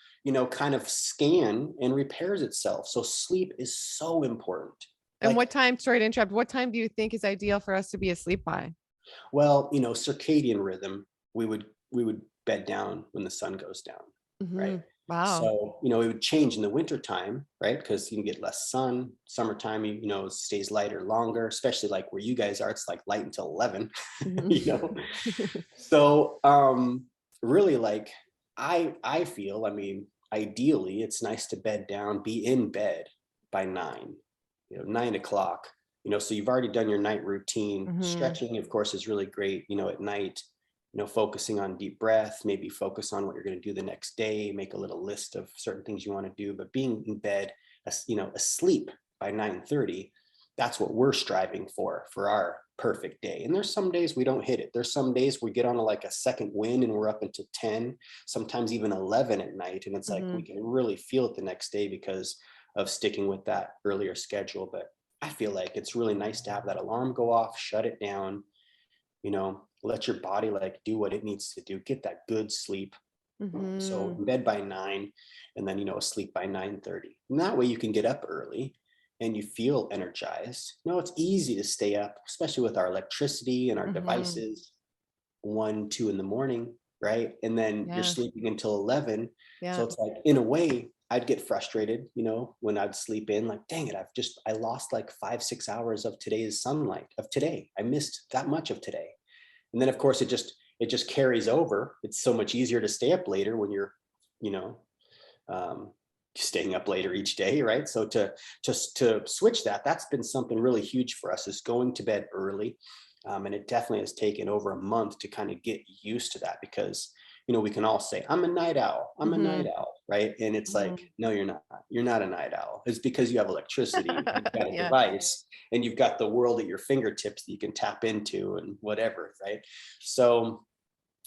kind of scan and repairs itself. So sleep is so important.
And
Like,
what time, sorry to interrupt, what time do you think is ideal for us to be asleep by?
well, circadian rhythm, we would bed down when the sun goes down, right?
Mhm. Wow.
So, it would change in the winter time, right? Because you can get less sun. Summertime, it stays lighter longer, especially like where you guys are, it's like light until 11,
Mhm.
you know? So, really like I feel, I mean, ideally it's nice to bed down, be in bed by 9, 9 o'clock, so you've already done your night routine.
Mhm.
Stretching, of course, is really great, at night, focusing on deep breath, maybe focus on what you're going to do the next day, make a little list of certain things you want to do, but being in bed, asleep by 9:30, that's what we're striving for our perfect day. And there's some days we don't hit it. There's some days we get on like a second wind and we're up into 10, sometimes even 11 at night. And it's like we
Mhm.
can really feel it the next day because of sticking with that earlier schedule. But I feel like it's really nice to have that alarm go off, shut it down, let your body like do what it needs to do, get that good sleep. So
Mhm.
in bed by 9, and then asleep by 9:30. And that way you can get up early and you feel energized. It's easy to stay up, especially with our electricity and our devices, 1, 2 in the morning, right? And then you're
Yeah.
sleeping until 11.
Yeah.
So it's like, in a way, I'd get frustrated, when I'd sleep in, like, dang it, I lost like 5, 6 hours of today's sunlight of today. I missed that much of today. And then of course it just carries over. It's so much easier to stay up later when you're, you know, um, staying up later each day, right? So to switch that's been something really huge for us, is going to bed early. And it definitely has taken over a month to kind of get used to that, because we can all say, I'm a night owl, right? And it's like, no, you're not a night owl. It's because you have electricity, you've got a
Yeah.
device, and you've got the world at your fingertips that you can tap into and whatever, right? So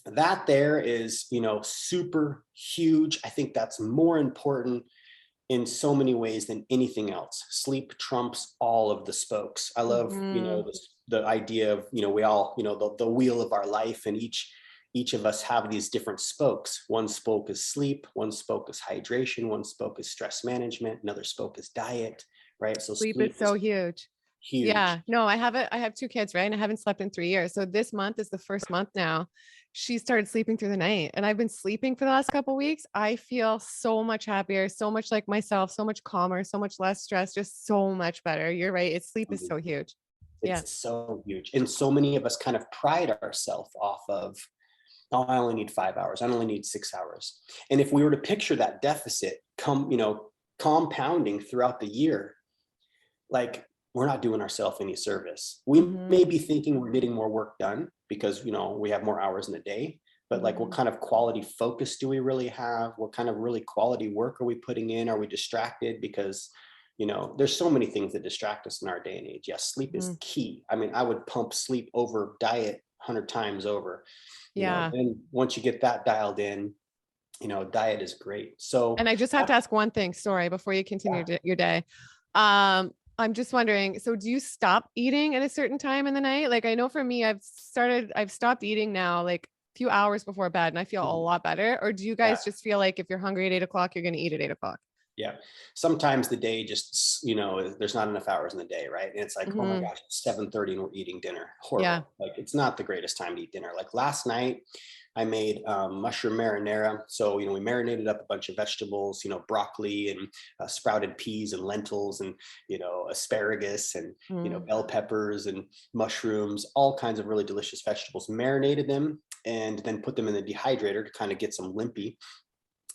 that there is, super huge. I think that's more important in so many ways than anything else. Sleep trumps all of the spokes. I love, the idea of, we all, the wheel of our life, and each of us have these different spokes. One spoke is sleep, one spoke is hydration, one spoke is stress management, another spoke is diet, right? So
Sleep is so huge.
huge.
Yeah. No, I have 2 kids, right? And I haven't slept in 3 years. So this month is the first month now. She started sleeping through the night, and I've been sleeping for the last couple of weeks. I feel so much happier, so much like myself, so much calmer, so much less stress, just so much better. You're right. Sleep is so huge. Yeah.
It's so huge. And so many of us kind of pride ourselves off of, oh, I only need 5 hours. I only need 6 hours. And if we were to picture that deficit compounding throughout the year, like, we're not doing ourselves any service. We may be thinking we're getting more work done because, we have more hours in the day, but like, what kind of quality focus do we really have? What kind of really quality work are we putting in? Are we distracted? Because, there's so many things that distract us in our day and age. Yes, sleep is key. I mean, I would pump sleep over diet 100 times over.
Yeah.
And once you get that dialed in, diet is great. So,
And I just have to ask one thing, sorry, before you continue your day. I'm just wondering, so do you stop eating at a certain time in the night? Like, I know for me, I've stopped eating now, like a few hours before bed, and I feel a lot better. Or do you guys just feel like if you're hungry at 8 o'clock, you're going to eat at 8 o'clock?
yeah, sometimes the day just, there's not enough hours in the day, right? And it's like, oh my gosh, it's 7:30 and we're eating dinner. Horrible.
Yeah.
Like, it's not the greatest time to eat dinner. Like last night, I made mushroom marinara. So, we marinated up a bunch of vegetables, broccoli and sprouted peas and lentils and, asparagus and, bell peppers and mushrooms, all kinds of really delicious vegetables, marinated them, and then put them in the dehydrator to kind of get some limpy,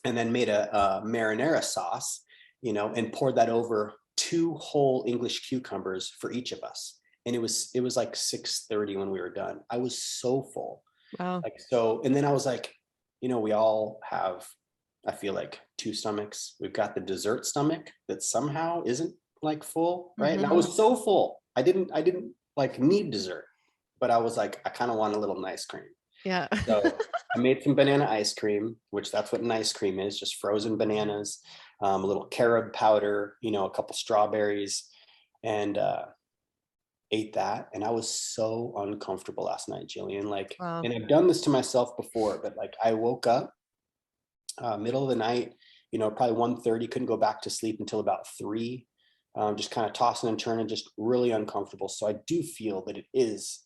and then made a marinara sauce, and poured that over 2 whole English cucumbers for each of us. And it was like 6:30 when we were done. I was so full.
Wow.
Like, so, and then I was like, we all have, I feel like, 2 stomachs. We've got the dessert stomach that somehow isn't like full, right? And I was so full. I didn't like need dessert, but I was like, I kind of want a little ice cream.
Yeah.
So I made some banana ice cream, which that's what an ice cream is, just frozen bananas, a little carob powder, a couple strawberries, and ate that. And I was so uncomfortable last night, Gillian. Like,
Wow.
and I've done this to myself before, but like, I woke up middle of the night, probably 1:30, couldn't go back to sleep until about 3. Just kind of tossing and turning, just really uncomfortable. So I do feel that it is,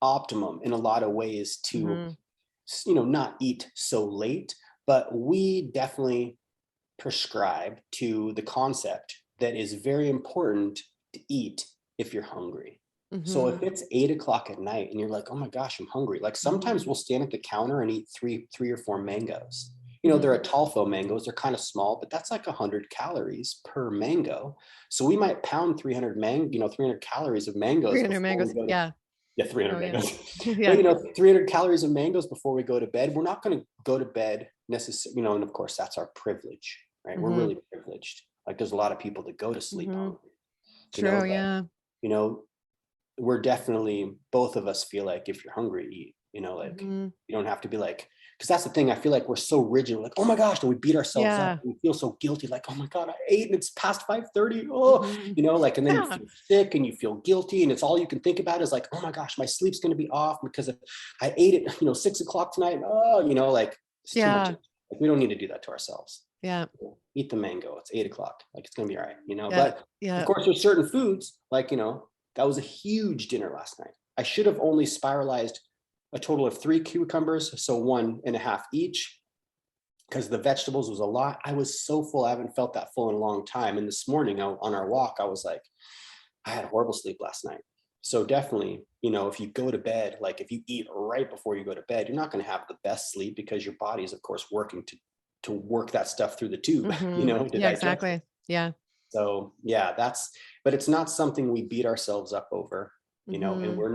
optimum in a lot of ways to, not eat so late, but we definitely prescribe to the concept that is very important to eat if you're hungry. So if it's 8 o'clock at night and you're like, oh my gosh, I'm hungry. Like, sometimes we'll stand at the counter and eat three or 4 mangoes. They're Atalfo mangoes. They're kind of small, but that's like 100 calories per mango. So we might pound 300 calories of mangoes.
300 mangoes. Yeah.
Yeah, 300
Oh, yeah.
mangoes.
Yeah.
But 300 calories of mangoes before we go to bed. We're not going to go to bed necessarily, and of course that's our privilege, right? We're really privileged. Like, there's a lot of people that go to sleep hungry.
True. Yeah.
We're definitely, both of us feel like if you're hungry, eat. Like, you don't have to be like, because that's the thing. I feel like we're so rigid. We're like, oh my gosh, do we beat ourselves up? We feel so guilty. Like, oh my God, I ate and it's past 5:30. Oh, like, and then you feel sick and you feel guilty. And it's all you can think about is like, oh my gosh, my sleep's going to be off because I ate it, 6 o'clock tonight. Oh, like, it's too much. Like, we don't need to do that to ourselves.
Yeah.
Eat the mango. It's 8 o'clock. Like, it's gonna be all right,
Yeah.
But of
Yeah.
course, there's certain foods, like, that was a huge dinner last night. I should have only spiralized a total of 3 cucumbers, so 1.5 each, because the vegetables was a lot. I was so full. I haven't felt that full in a long time. And this morning on our walk, I was like, I had horrible sleep last night. So definitely, if you go to bed, like if you eat right before you go to bed, you're not going to have the best sleep, because your body is, of course, working to work that stuff through the tube, to
Yeah,
digest it.
exactly. Yeah.
So yeah, but it's not something we beat ourselves up over, and we're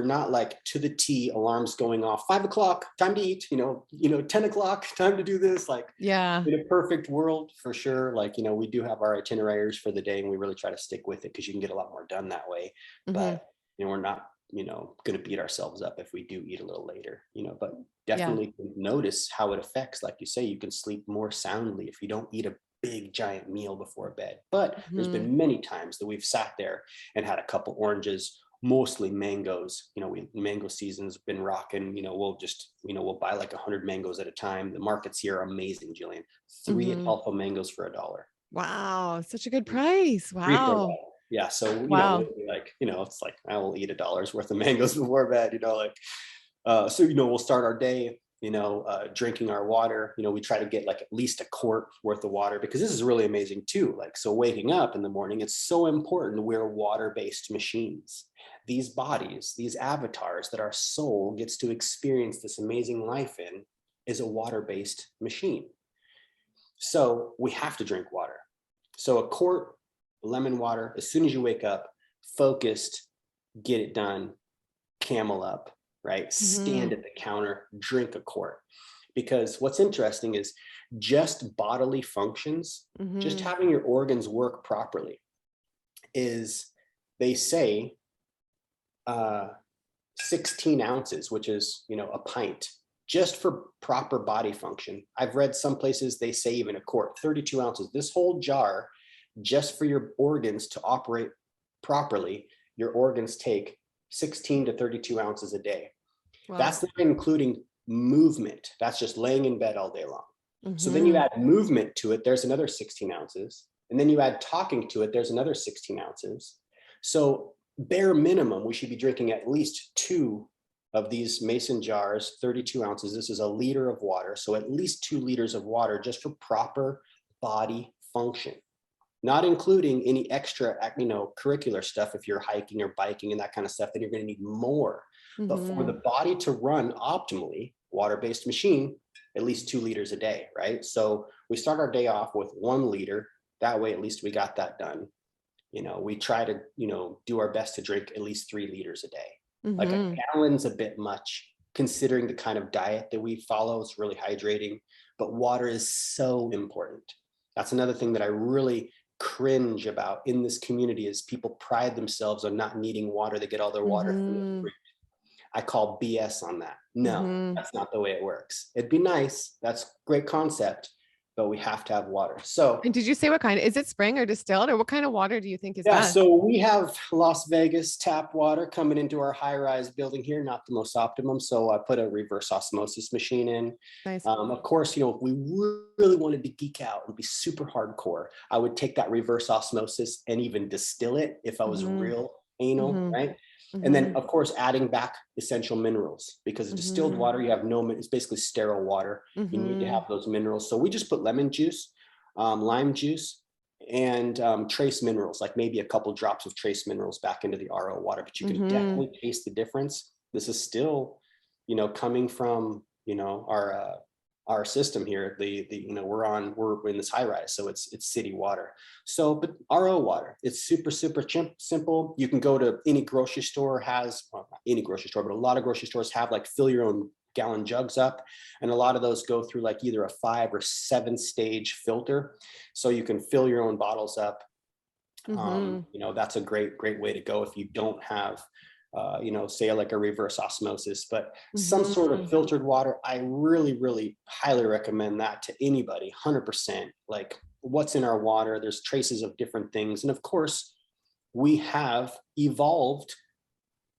not like to the T, alarms going off, 5 o'clock, time to eat, 10 o'clock, time to do this. Like,
Yeah.
in a perfect world, for sure, like, we do have our itineraries for the day, and we really try to stick with it, because you can get a lot more done that way.
Hmm.
But, we're not, going to beat ourselves up if we do eat a little later, but
Yeah.
definitely notice how it affects. Like you say, you can sleep more soundly if you don't eat a big giant meal before bed. But there's
Hmm.
been many times that we've sat there and had a couple oranges, mostly mangoes. Mango season's been rocking. We'll buy like 100 mangoes at a time. The markets here are amazing, Gillian. 3
Hmm.
Atalfo mangoes for $1.
Wow. Such a good price.
3 for $1.
Wow.
Yeah, so
Wow.
we'll be like, it's like, I will eat $1 worth of mangoes before bed. Like, so we'll start our day, drinking our water. We try to get like at least a quart worth of water, because this is really amazing too. Like, so waking up in the morning, it's so important. We're water-based machines. These bodies, these avatars that our soul gets to experience this amazing life in, is a water-based machine. So we have to drink water. So a quart lemon water, as soon as you wake up, focused, get it done, camel up, right?
Hmm.
Stand at the counter, drink a quart. Because what's interesting is just bodily functions, just
Hmm.
having your organs work properly, is, they say, 16 ounces, which is, a pint, just for proper body function. I've read some places they say even a quart, 32 ounces. This whole jar, just for your organs to operate properly, your organs take 16 to 32 ounces a day.
Wow.
That's not including movement. That's just laying in bed all day long. So then you
Hmm.
add movement to it, there's another 16 ounces. And then you add talking to it, there's another 16 ounces. So bare minimum, we should be drinking at least 2 of these mason jars, 32 ounces. This is a liter of water. So at least 2 liters of water, just for proper body function, not including any extra, curricular stuff. If you're hiking or biking and that kind of stuff, then you're going to need more. But for the
Hmm.
body to run optimally, water-based machine, at least 2 liters a day, right? So we start our day off with 1 liter. That way, at least we got that done. We try to, do our best to drink at least 3 liters a day. Like, a
Hmm.
gallon's a bit much, considering the kind of diet that we follow. It's really hydrating, but water is so important. That's another thing that I really cringe about in this community, is people pride themselves on not needing water. They get all their water from the
Hmm.
creek. I call BS on that. No,
Hmm.
that's not the way it works. It'd be nice. That's a great concept, but we have to have water. So
And did you say what kind? Is it spring or distilled, or what kind of water do you think is
yeah,
best?
so we have Las Vegas tap water coming into our high-rise building here, not the most optimum. So I put a reverse osmosis machine in.
Nice.
Of course, if we really wanted to geek out and be super hardcore, I would take that reverse osmosis and even distill it if I was
Hmm.
real anal,
Hmm.
right? And then,
Hmm.
of course, adding back essential minerals, because distilled
Hmm.
water, you have no, it's basically sterile water. You need to
Hmm.
have those minerals. So we just put lemon juice, lime juice, and trace minerals, like maybe a couple drops of trace minerals back into the RO water, but you can
Hmm.
definitely taste the difference. This is still, coming from, our system here. We're in this high rise, so it's city water. So, but RO water, it's super, super simple. You can go to any grocery store, well, not any grocery store, but a lot of grocery stores have like fill your own gallon jugs up. And a lot of those go through like either a 5 or 7 stage filter. So you can fill your own bottles up.
Hmm.
That's a great way to go if you don't have, say like a reverse osmosis, but some sort of
Hmm.
filtered water. I really, really highly recommend that to anybody, 100%. Like, what's in our water, there's traces of different things. And of course, we have evolved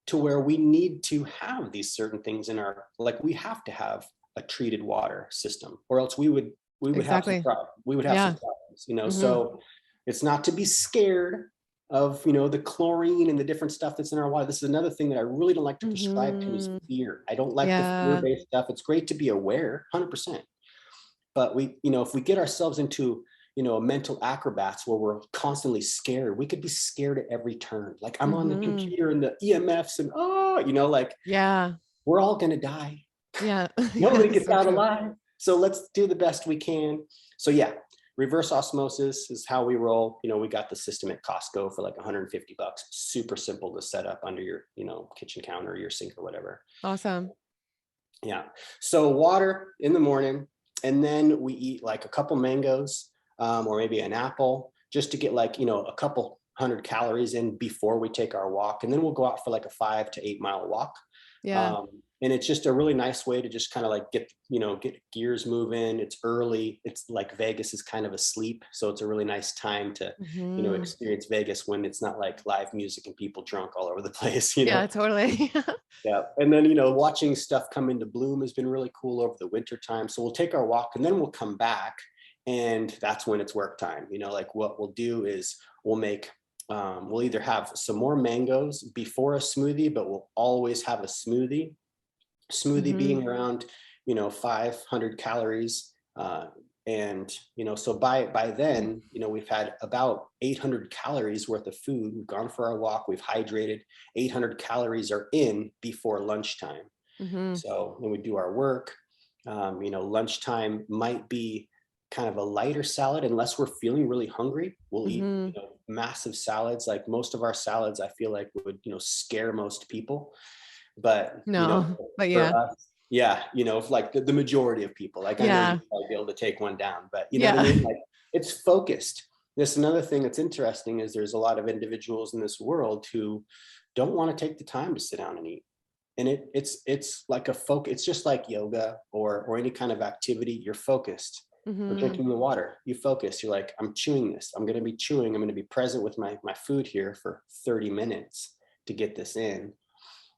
to where we need to have these certain things in our, like, we have to have a treated water system, or else we would we would have some
Exactly.
problems. We would have some
Yeah.
problems, you know.
Hmm.
So it's not to be scared of, you know, the chlorine and the different stuff that's in our water. This is another thing that I really don't like to prescribe to is
Hmm.
fear. I don't like the
Yeah.
fear-based stuff. It's great to be aware, 100%. But we, you know, if we get ourselves into, you know, a mental acrobats where we're constantly scared, we could be scared at every turn. Like I'm on the
Hmm.
computer and the EMFs and you know, like
Yeah.
we're all gonna die.
Yeah.
Nobody
Yeah.
gets
So
out
true.
alive. So let's do the best we can. So yeah, reverse osmosis is how we roll. You know, we got the system at Costco for like 150 bucks. Super simple to set up under your, you know, kitchen counter, your sink or whatever.
Awesome.
Yeah. So water in the morning, and then we eat like a couple mangoes, or maybe an apple, just to get like, you know, a couple hundred calories in before we take our walk. And then we'll go out for like a 5 to 8 mile walk.
Yeah.
Um, and it's just a really nice way to just kind of like get, you know, get gears moving. It's early. It's like Vegas is kind of asleep. So it's a really nice time to, you know,
Hmm.
experience Vegas when it's not like live music and people drunk all over the place, you know?
Yeah, totally.
Yeah. And then, you know, watching stuff come into bloom has been really cool over the winter time. So we'll take our walk and then we'll come back, and that's when it's work time. You know, like what we'll do is we'll make, we'll either have some more mangoes before a smoothie, but we'll always have a smoothie
Hmm.
being around, you know, 500 calories. And, you know, so by then, you know, we've had about 800 calories worth of food. We've gone for our walk, we've hydrated. 800 calories are in before lunchtime.
Hmm.
So when we do our work, you know, lunchtime might be kind of a lighter salad unless we're feeling really hungry. We'll eat,
Hmm.
you know, massive salads. Like most of our salads, I feel like would, you know, scare most people. But, you know,
No, but
for
yeah.
us, yeah, you know, like the majority of people, like I know
Yeah.
you'd probably be able to take one down, but you know what I
Yeah.
mean? Like it's focused. This another thing that's interesting is there's a lot of individuals in this world who don't want to take the time to sit down and eat. And it's like a focus. It's just like yoga or any kind of activity. You're focused. Or
Hmm.
drinking the water. You focus. You're like, I'm chewing this. I'm going to be chewing. I'm going to be present with my food here for 30 minutes to get this in,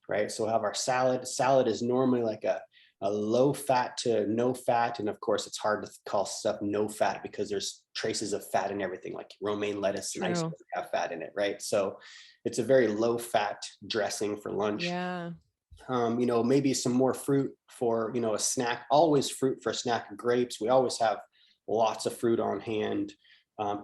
right? So we'll have our salad. Salad is normally like a low fat to no fat. And of course, it's hard to call stuff no fat because there's traces of fat in everything, like romaine lettuce and iceberg
True.
have fat in it, right? So it's a very low fat dressing for lunch.
Yeah.
You know, maybe some more fruit for, you know, a snack, always fruit for a snack. Grapes, we always have lots of fruit on hand.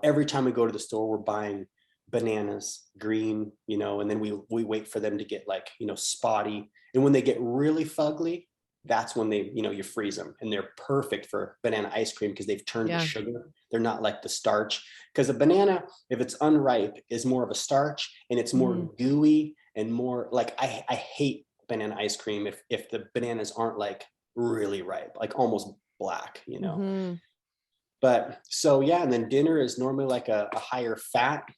Every time we go to the store, we're buying bananas, green, you know, and then we wait for them to get like, you know, spotty. And when they get really fugly, that's when they, you know, you freeze them, and they're perfect for banana ice cream because they've turned to
Yeah.
sugar. They're not like the starch. Because a banana, if it's unripe, is more of a starch, and it's
Hmm.
more gooey and more like I hate banana ice cream if the bananas aren't like really ripe, like almost black, you know.
Hmm.
But so yeah, and then dinner is normally like a higher fat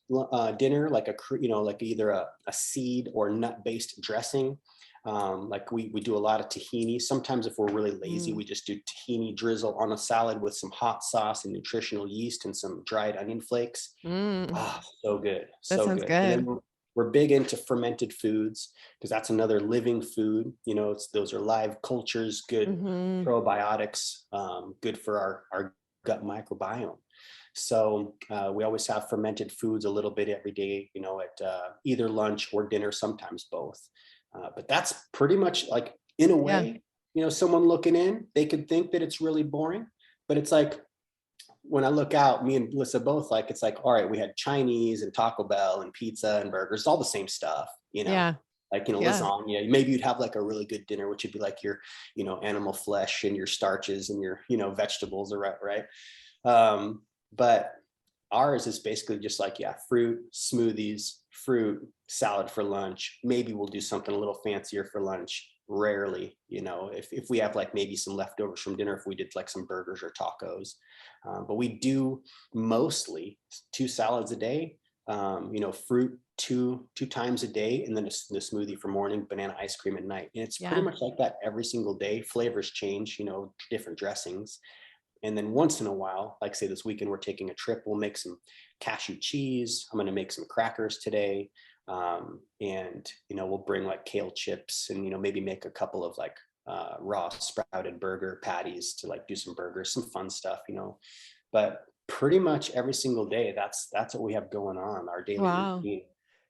dinner, like you know, like either a seed or nut based dressing. Like we do a lot of tahini. Sometimes if we're really lazy,
Mm.
we just do tahini drizzle on a salad with some hot sauce and nutritional yeast and some dried onion flakes.
Mm.
Ah, so good,
That
so
sounds
good. And then
good.
we're big into fermented foods because that's another living food. You know, those are live cultures, good
Hmm.
probiotics, good for our gut microbiome. So we always have fermented foods a little bit every day, you know, at either lunch or dinner, sometimes both. But that's pretty much like, in a
Yeah.
way, you know, someone looking in, they could think that it's really boring, but it's like, when I look out, me and Lissa both like, it's like, all right, we had Chinese and Taco Bell and pizza and burgers, all the same stuff, you know,
Yeah.
like, you know,
Yeah.
lasagna. Maybe you'd have like a really good dinner, which would be like your, you know, animal flesh and your starches and your, you know, vegetables, are right. But ours is basically just like, yeah, fruit, smoothies, fruit, salad for lunch. Maybe we'll do something a little fancier for lunch. Rarely, you know, if we have like maybe some leftovers from dinner, if we did like some burgers or tacos. But we do mostly 2 salads a day, you know, fruit two times a day, and then the smoothie for morning, banana ice cream at night. And it's pretty
Yeah.
much like that every single day. Flavors change, you know, different dressings. And then once in a while, like say this weekend, we're taking a trip, we'll make some cashew cheese. I'm going to make some crackers today. And, we'll bring like kale chips and, maybe make a couple of like raw sprouted burger patties to like do some burgers, some fun stuff, but pretty much every single day, that's what we have going on, our daily
Wow.
routine.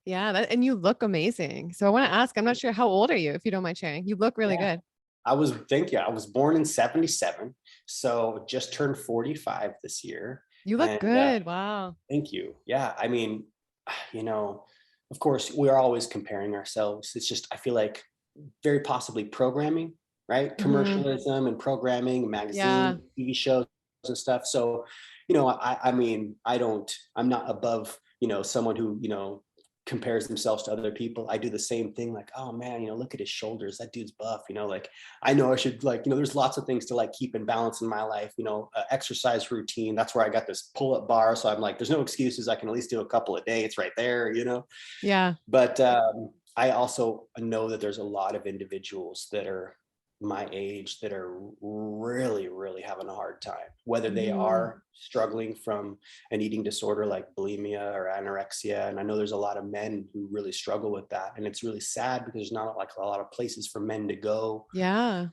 Yeah, and you look amazing. So I want to ask, I'm not sure how old are you, if you don't mind sharing. You look really
Yeah.
good.
Thank you. I was born in 77, so just turned 45 this year.
You look
And
good. Wow.
thank you. Yeah. I mean, you know, of course, we are always comparing ourselves. It's just, I feel like very possibly programming, right?
Mhm.
Commercialism and programming,
Yeah.
magazines, TV shows and stuff. So, I mean, I'm not above, someone who, compares themselves to other people. I do the same thing. Like, oh man, look at his shoulders. That dude's buff, like, I know I should like, there's lots of things to like keep in balance in my life, exercise routine. That's where I got this pull-up bar. So I'm like, there's no excuses. I can at least do a couple a day. It's right there,
Yeah.
but I also know that there's a lot of individuals that are my age that are really, really having a hard time, whether they
Mhm.
are struggling from an eating disorder like bulimia or anorexia. And I know there's a lot of men who really struggle with that. And it's really sad because there's not like a lot of places for men to go,
Yeah.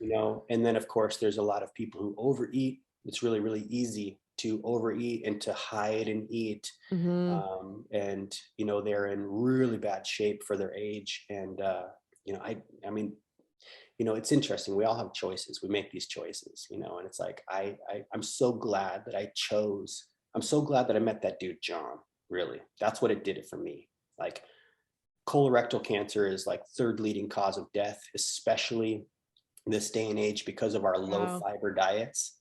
and then of course there's a lot of people who overeat. It's really, really easy to overeat and to hide and eat,
Mhm.
and they're in really bad shape for their age. And I mean, it's interesting. We all have choices. We make these choices, and it's like I'm so glad that I'm so glad that I met that dude John. Really, that's what it did it for me. Like, colorectal cancer is like third leading cause of death, especially this day and age, because of our low
Wow.
fiber diets.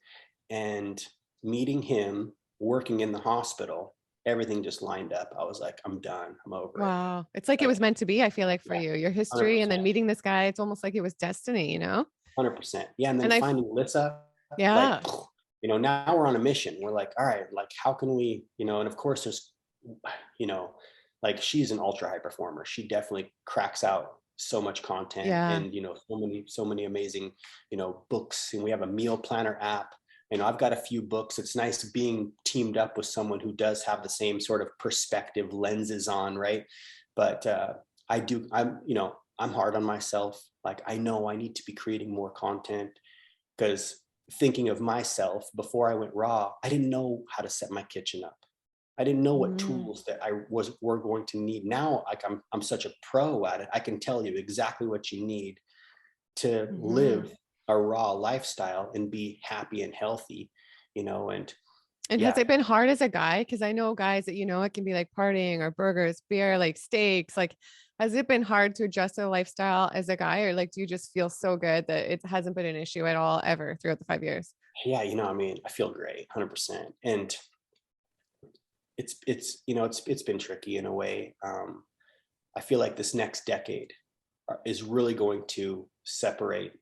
And meeting him, working in the hospital, everything just lined up. I was like, I'm done. I'm over it.
Wow. It's like it was
Like,
meant to be, I feel like, for
yeah,
you. Your history and
100%,
then meeting this guy, it's almost like it was destiny,
100%. Yeah. And then
And
finding Lissa, like,
yeah.
now we're on a mission. We're like, all right, like, how can we, and of course there's, you know, like, she's an ultra high performer. She definitely cracks out so much content,
Yeah.
and, so many amazing, books. And we have a meal planner app. I've got a few books. It's nice being teamed up with someone who does have the same sort of perspective lenses on, right? But I'm hard on myself. Like, I know I need to be creating more content, because thinking of myself before I went raw, I didn't know how to set my kitchen up. I didn't know what
Mhm.
tools that we're going to need. Now, like, I'm such a pro at it. I can tell you exactly what you need to
Mhm.
live a raw lifestyle and be happy and healthy, and
And has
yeah.
it been hard as a guy? Because I know guys that, it can be like partying or burgers, beer, like steaks. Like, has it been hard to adjust a lifestyle as a guy? Or like, do you just feel so good that it hasn't been an issue at all ever throughout the 5 years?
Yeah, I mean, I feel great, 100%. And it's been tricky in a way. I feel like this next decade is really going to separate,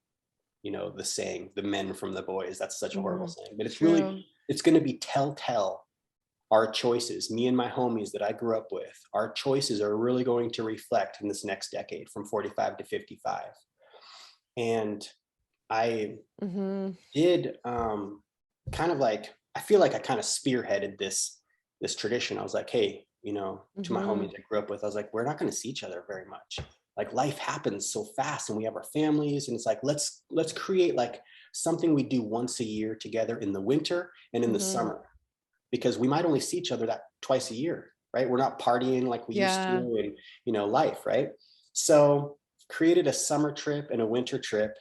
the saying, the men from the boys. That's such a horrible
Mhm.
saying, but
True.
it's going to be telltale. Our choices, me and my homies that I grew up with, our choices are really going to reflect in this next decade from 45 to 55. And I
Mhm.
did, kind of like, I feel like I kind of spearheaded this tradition. I was like, hey, to my
Mhm.
homies I grew up with, I was like, we're not going to see each other very much. Like, life happens so fast and we have our families, and it's like, let's create like something we do once a year together in the winter and in the
Mhm.
summer, because we might only see each other that twice a year, right? We're not partying like we used to
Yeah.
in, life, right? So created a summer trip and a winter trip,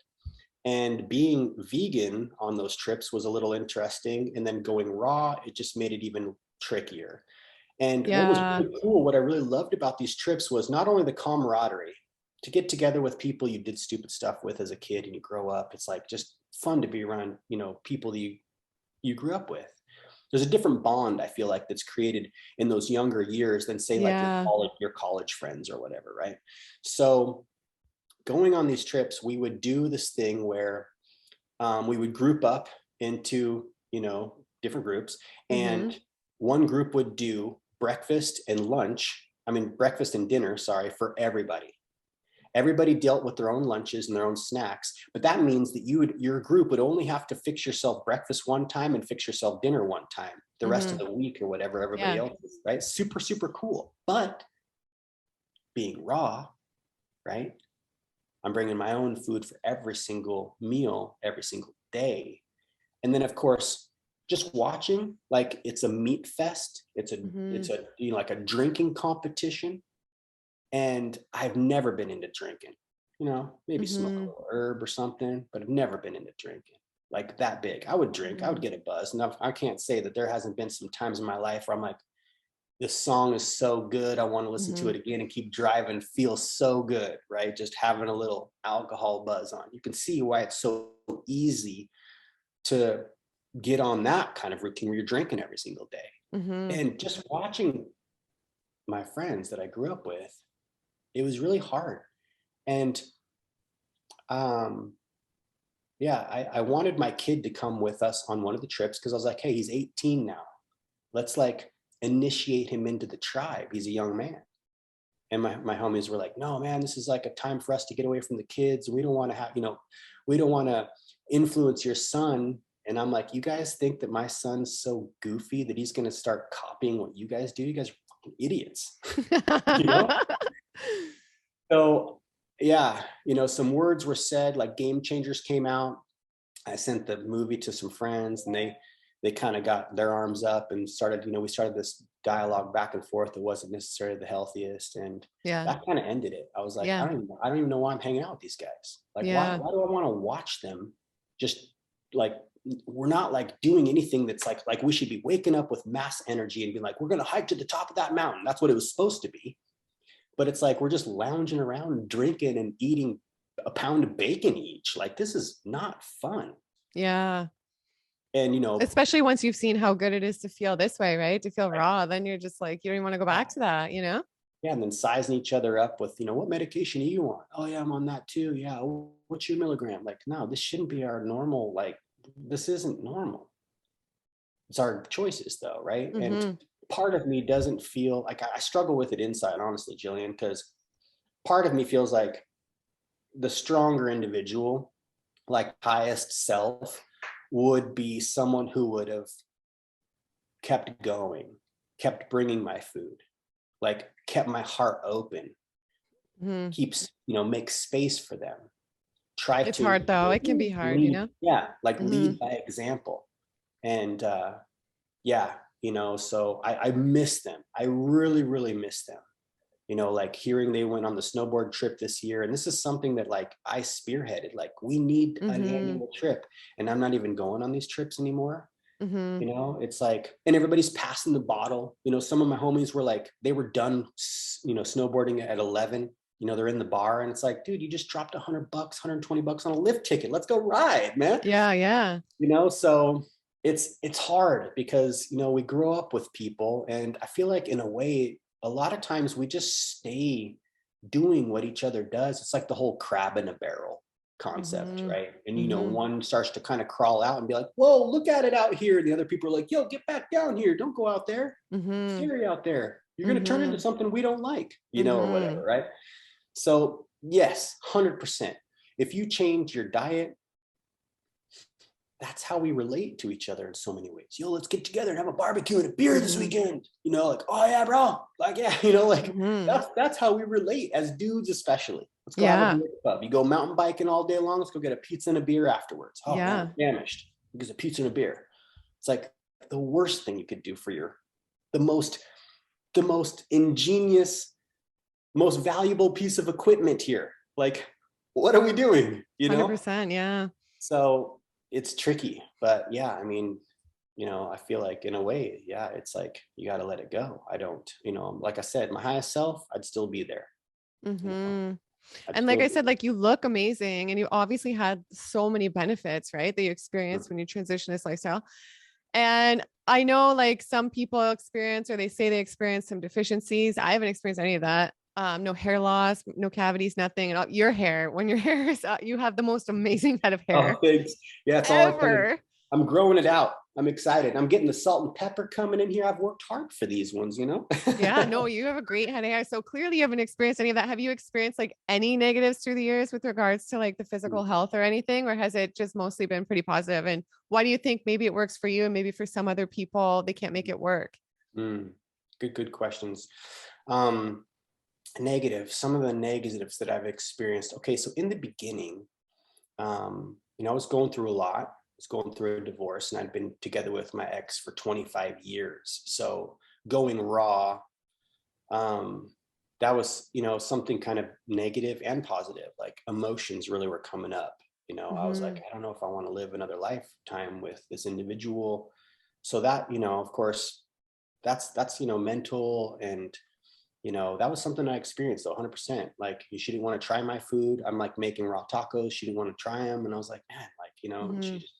and being vegan on those trips was a little interesting. And then going raw, it just made it even trickier. And what was
Yeah.
really cool, what I really loved about these trips was not only the camaraderie, to get together with people you did stupid stuff with as a kid and you grow up. It's like just fun to be around, people that you grew up with. There's a different bond, I feel like, that's created in those younger years than, say, like
Yeah.
your college friends or whatever, right? So going on these trips, we would do this thing where, we would group up into, different groups,
Mhm.
and one group would do breakfast and dinner, sorry, for everybody. Everybody dealt with their own lunches and their own snacks, but that means that your group would only have to fix yourself breakfast one time and fix yourself dinner one time the rest of
Mhm.
the week, or whatever everybody
Yeah.
else is, right? Super, super cool. But being raw, right? I'm bringing my own food for every single meal, every single day. And then of course, just watching, like it's a meat fest. It's a, like a drinking competition. And I've never been into drinking, maybe smoke a little herb or something, but I've never been into drinking like that big. I would drink, I would get a buzz. And I can't say that there hasn't been some times in my life where I'm like, this song is so good, I want to listen to it again and keep driving, feels so good, right? Just having a little alcohol buzz on. You can see why it's so easy to get on that kind of routine where you're drinking every single day. And just watching my friends that I grew up with, it was really hard. And I wanted my kid to come with us on one of the trips because I was like, hey, he's 18 now. Let's like initiate him into the tribe. He's a young man. And my homies were like, no, man, this is like a time for us to get away from the kids. We don't want to have, we don't want to influence your son. And I'm like, you guys think that my son's so goofy that he's going to start copying what you guys do? You guys are fucking idiots. So yeah, some words were said, like Game Changers came out. I sent the movie to some friends and they kind of got their arms up and started, we started this dialogue back and forth. It wasn't necessarily the healthiest. And that kind of ended it. I was like, I don't even know why I'm hanging out with these guys. Like, why do I want to watch them? Just like, we're not like doing anything that's like we should be waking up with mass energy and be like, we're going to hike to the top of that mountain. That's what it was supposed to be. But it's like, we're just lounging around, drinking and eating a pound of bacon each. Like, this is not fun.
Yeah.
And,
especially once you've seen how good it is to feel this way, right? To feel raw, then you're just like, you don't even want to go back to that, Yeah.
And then sizing each other up with, what medication are you on? Oh yeah, I'm on that too. Yeah. What's your milligram? Like, no, this shouldn't be our normal. Like, this isn't normal. It's our choices though. Right. And part of me doesn't feel like I struggle with it inside, honestly, Gillian, because part of me feels like the stronger individual, like highest self, would be someone who would have kept going, kept bringing my food, like kept my heart open, keeps, make space for them.
It's hard though. It can be hard,
lead, Yeah. Like lead by example. And so I miss them. I really, really miss them. Like hearing they went on the snowboard trip this year. And this is something that like I spearheaded, like we need an annual trip. And I'm not even going on these trips anymore. It's like, and everybody's passing the bottle. Some of my homies were like, they were done, snowboarding at 11. They're in the bar and it's like, dude, you just dropped $100, $120 on a lift ticket. Let's go ride, man.
Yeah.
So it's hard because, we grow up with people and I feel like in a way, a lot of times we just stay doing what each other does. It's like the whole crab in a barrel concept, right? And one starts to kind of crawl out and be like, whoa, look at it out here. The other people are like, yo, get back down here. Don't go out there. It's scary out there. You're going to turn into something we don't like, or whatever, right? So yes, 100%. If you change your diet, that's how we relate to each other in so many ways. Yo, let's get together and have a barbecue and a beer this weekend. Like, oh yeah, bro. Like, yeah, that's how we relate as dudes, especially. Let's go have a beer club. You go mountain biking all day long. Let's go get a pizza and a beer afterwards. Oh, man, I'm famished because of pizza and a beer. It's like the worst thing you could do for the most ingenious, most valuable piece of equipment here. Like, what are we doing?
100%. Yeah.
So it's tricky, but yeah, I mean, I feel like in a way, yeah, it's like, you got to let it go. I don't, like I said, my highest self, I'd still be there.
And like I said, like you look amazing and you obviously had so many benefits, right? That you experienced when you transition this lifestyle. And I know like some people experience, or they say they experience some deficiencies. I haven't experienced any of that. No hair loss, no cavities, nothing. And your hair, when your hair is you have the most amazing head of hair.
Oh, thanks. Yeah, it's all I'm growing it out. I'm excited. I'm getting the salt and pepper coming in here. I've worked hard for these ones,
Yeah, no, you have a great head of hair. So clearly you haven't experienced any of that. Have you experienced like any negatives through the years with regards to like the physical health or anything, or has it just mostly been pretty positive? And why do you think maybe it works for you and maybe for some other people, they can't make it work?
Good questions. Some of the negatives that I've experienced. Okay, so in the beginning, I was going through a lot. I was going through a divorce, and I'd been together with my ex for 25 years. So going raw, um, that was, something kind of negative and positive. Like emotions really were coming up. I was like,
Mm-hmm.
I don't know if I want to live another lifetime with this individual. So that, of course, that's mental, and that was something I experienced though, 100%. Like, she didn't want to try my food. I'm like making raw tacos. She didn't want to try them. And I was like, man, like, and
Mm-hmm.
she just,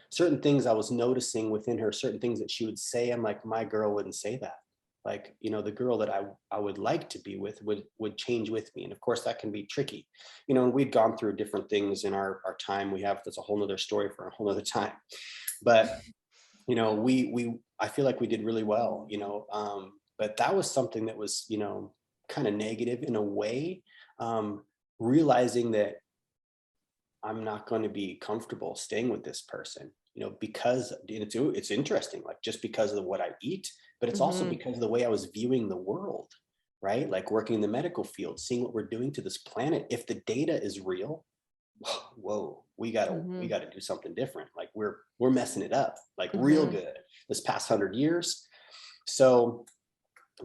certain things I was noticing within her, certain things that she would say. I'm like, my girl wouldn't say that. Like, the girl that I would like to be with would change with me. And of course that can be tricky, and we'd gone through different things in our time. That's a whole nother story for a whole nother time. But we I feel like we did really well, but that was something that was, kind of negative in a way, realizing that I'm not going to be comfortable staying with this person, because it's interesting, like, just because of what I eat, but it's also
Mm-hmm.
because of the way I was viewing the world, right? Like, working in the medical field, seeing what we're doing to this planet. If the data is real, whoa, we
Mm-hmm.
gotta do something different. Like, we're messing it up, like, real
Mm-hmm.
good this past 100 years. So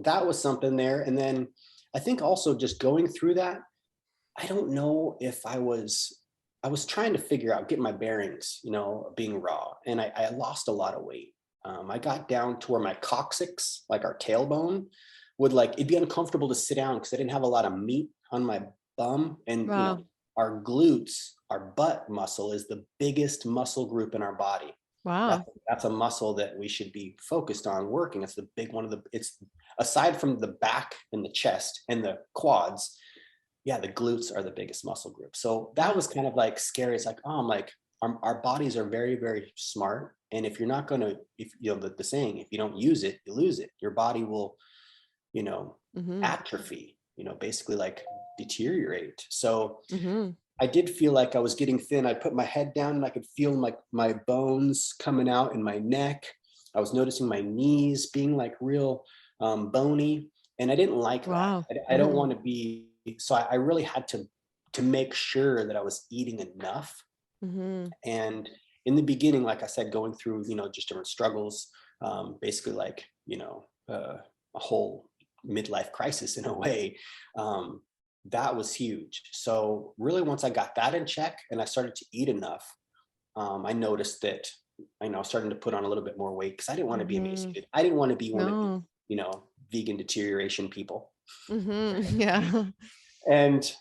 that was something there. And then I think also just going through that, I don't know if I was trying to figure out, get my bearings, being raw, and I lost a lot of weight. I got down to where my coccyx, like our tailbone, would, like, it'd be uncomfortable to sit down because I didn't have a lot of meat on my bum. And
Wow.
our glutes, our butt muscle, is the biggest muscle group in our body. That's
Wow.
that's a muscle that we should be focused on working. It's the big one of the it's aside from the back and the chest and the quads. Yeah, the glutes are the biggest muscle group. So that
Wow.
was kind of like scary. It's like, oh, I'm like, our bodies are very, very smart. And if you're not going to, if the saying, if you don't use it, you lose it. Your body will, you know,
Mm-hmm.
atrophy, basically, like, deteriorate. So
Mm-hmm.
I did feel like I was getting thin. I put my head down and I could feel like my bones coming out in my neck. I was noticing my knees being like real bony, and I didn't like that.
Wow.
I don't
Mm-hmm.
want to be. So I really had to make sure that I was eating enough.
Mm-hmm.
And in the beginning, like I said, going through just different struggles, basically, like, a whole midlife crisis in a way. Um, that was huge. So really, once I got that in check and I started to eat enough, I noticed that I was starting to put on a little bit more weight because I didn't want to be
Mm-hmm.
emaciated. I didn't want to be one of the
No.
vegan deterioration people.
Mm-hmm. Yeah.
And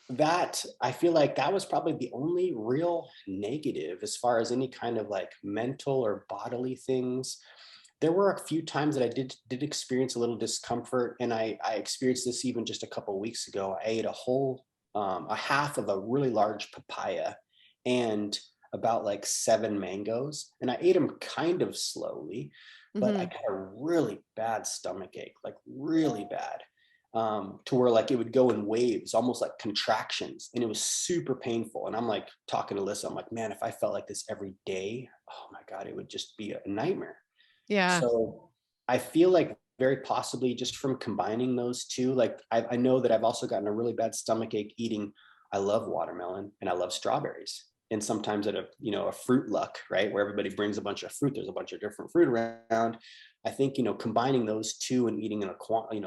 that, I feel like that was probably the only real negative as far as any kind of like mental or bodily things. There were a few times that I did experience a little discomfort, and I experienced this even just a couple of weeks ago. I ate a half of a really large papaya and about like 7 mangoes, and I ate them kind of slowly, but I
Mm-hmm.
got a really bad stomach ache, like really bad, to where, like, it would go in waves, almost like contractions, and it was super painful. And I'm like talking to Lissa, I'm like, man, if I felt like this every day, oh my God, it would just be a nightmare.
Yeah.
So I feel like very possibly just from combining those two, like, I know that I've also gotten a really bad stomach ache eating. I love watermelon and I love strawberries. And sometimes at a fruit luck, right, where everybody brings a bunch of fruit, there's a bunch of different fruit around. I think, combining those two and eating in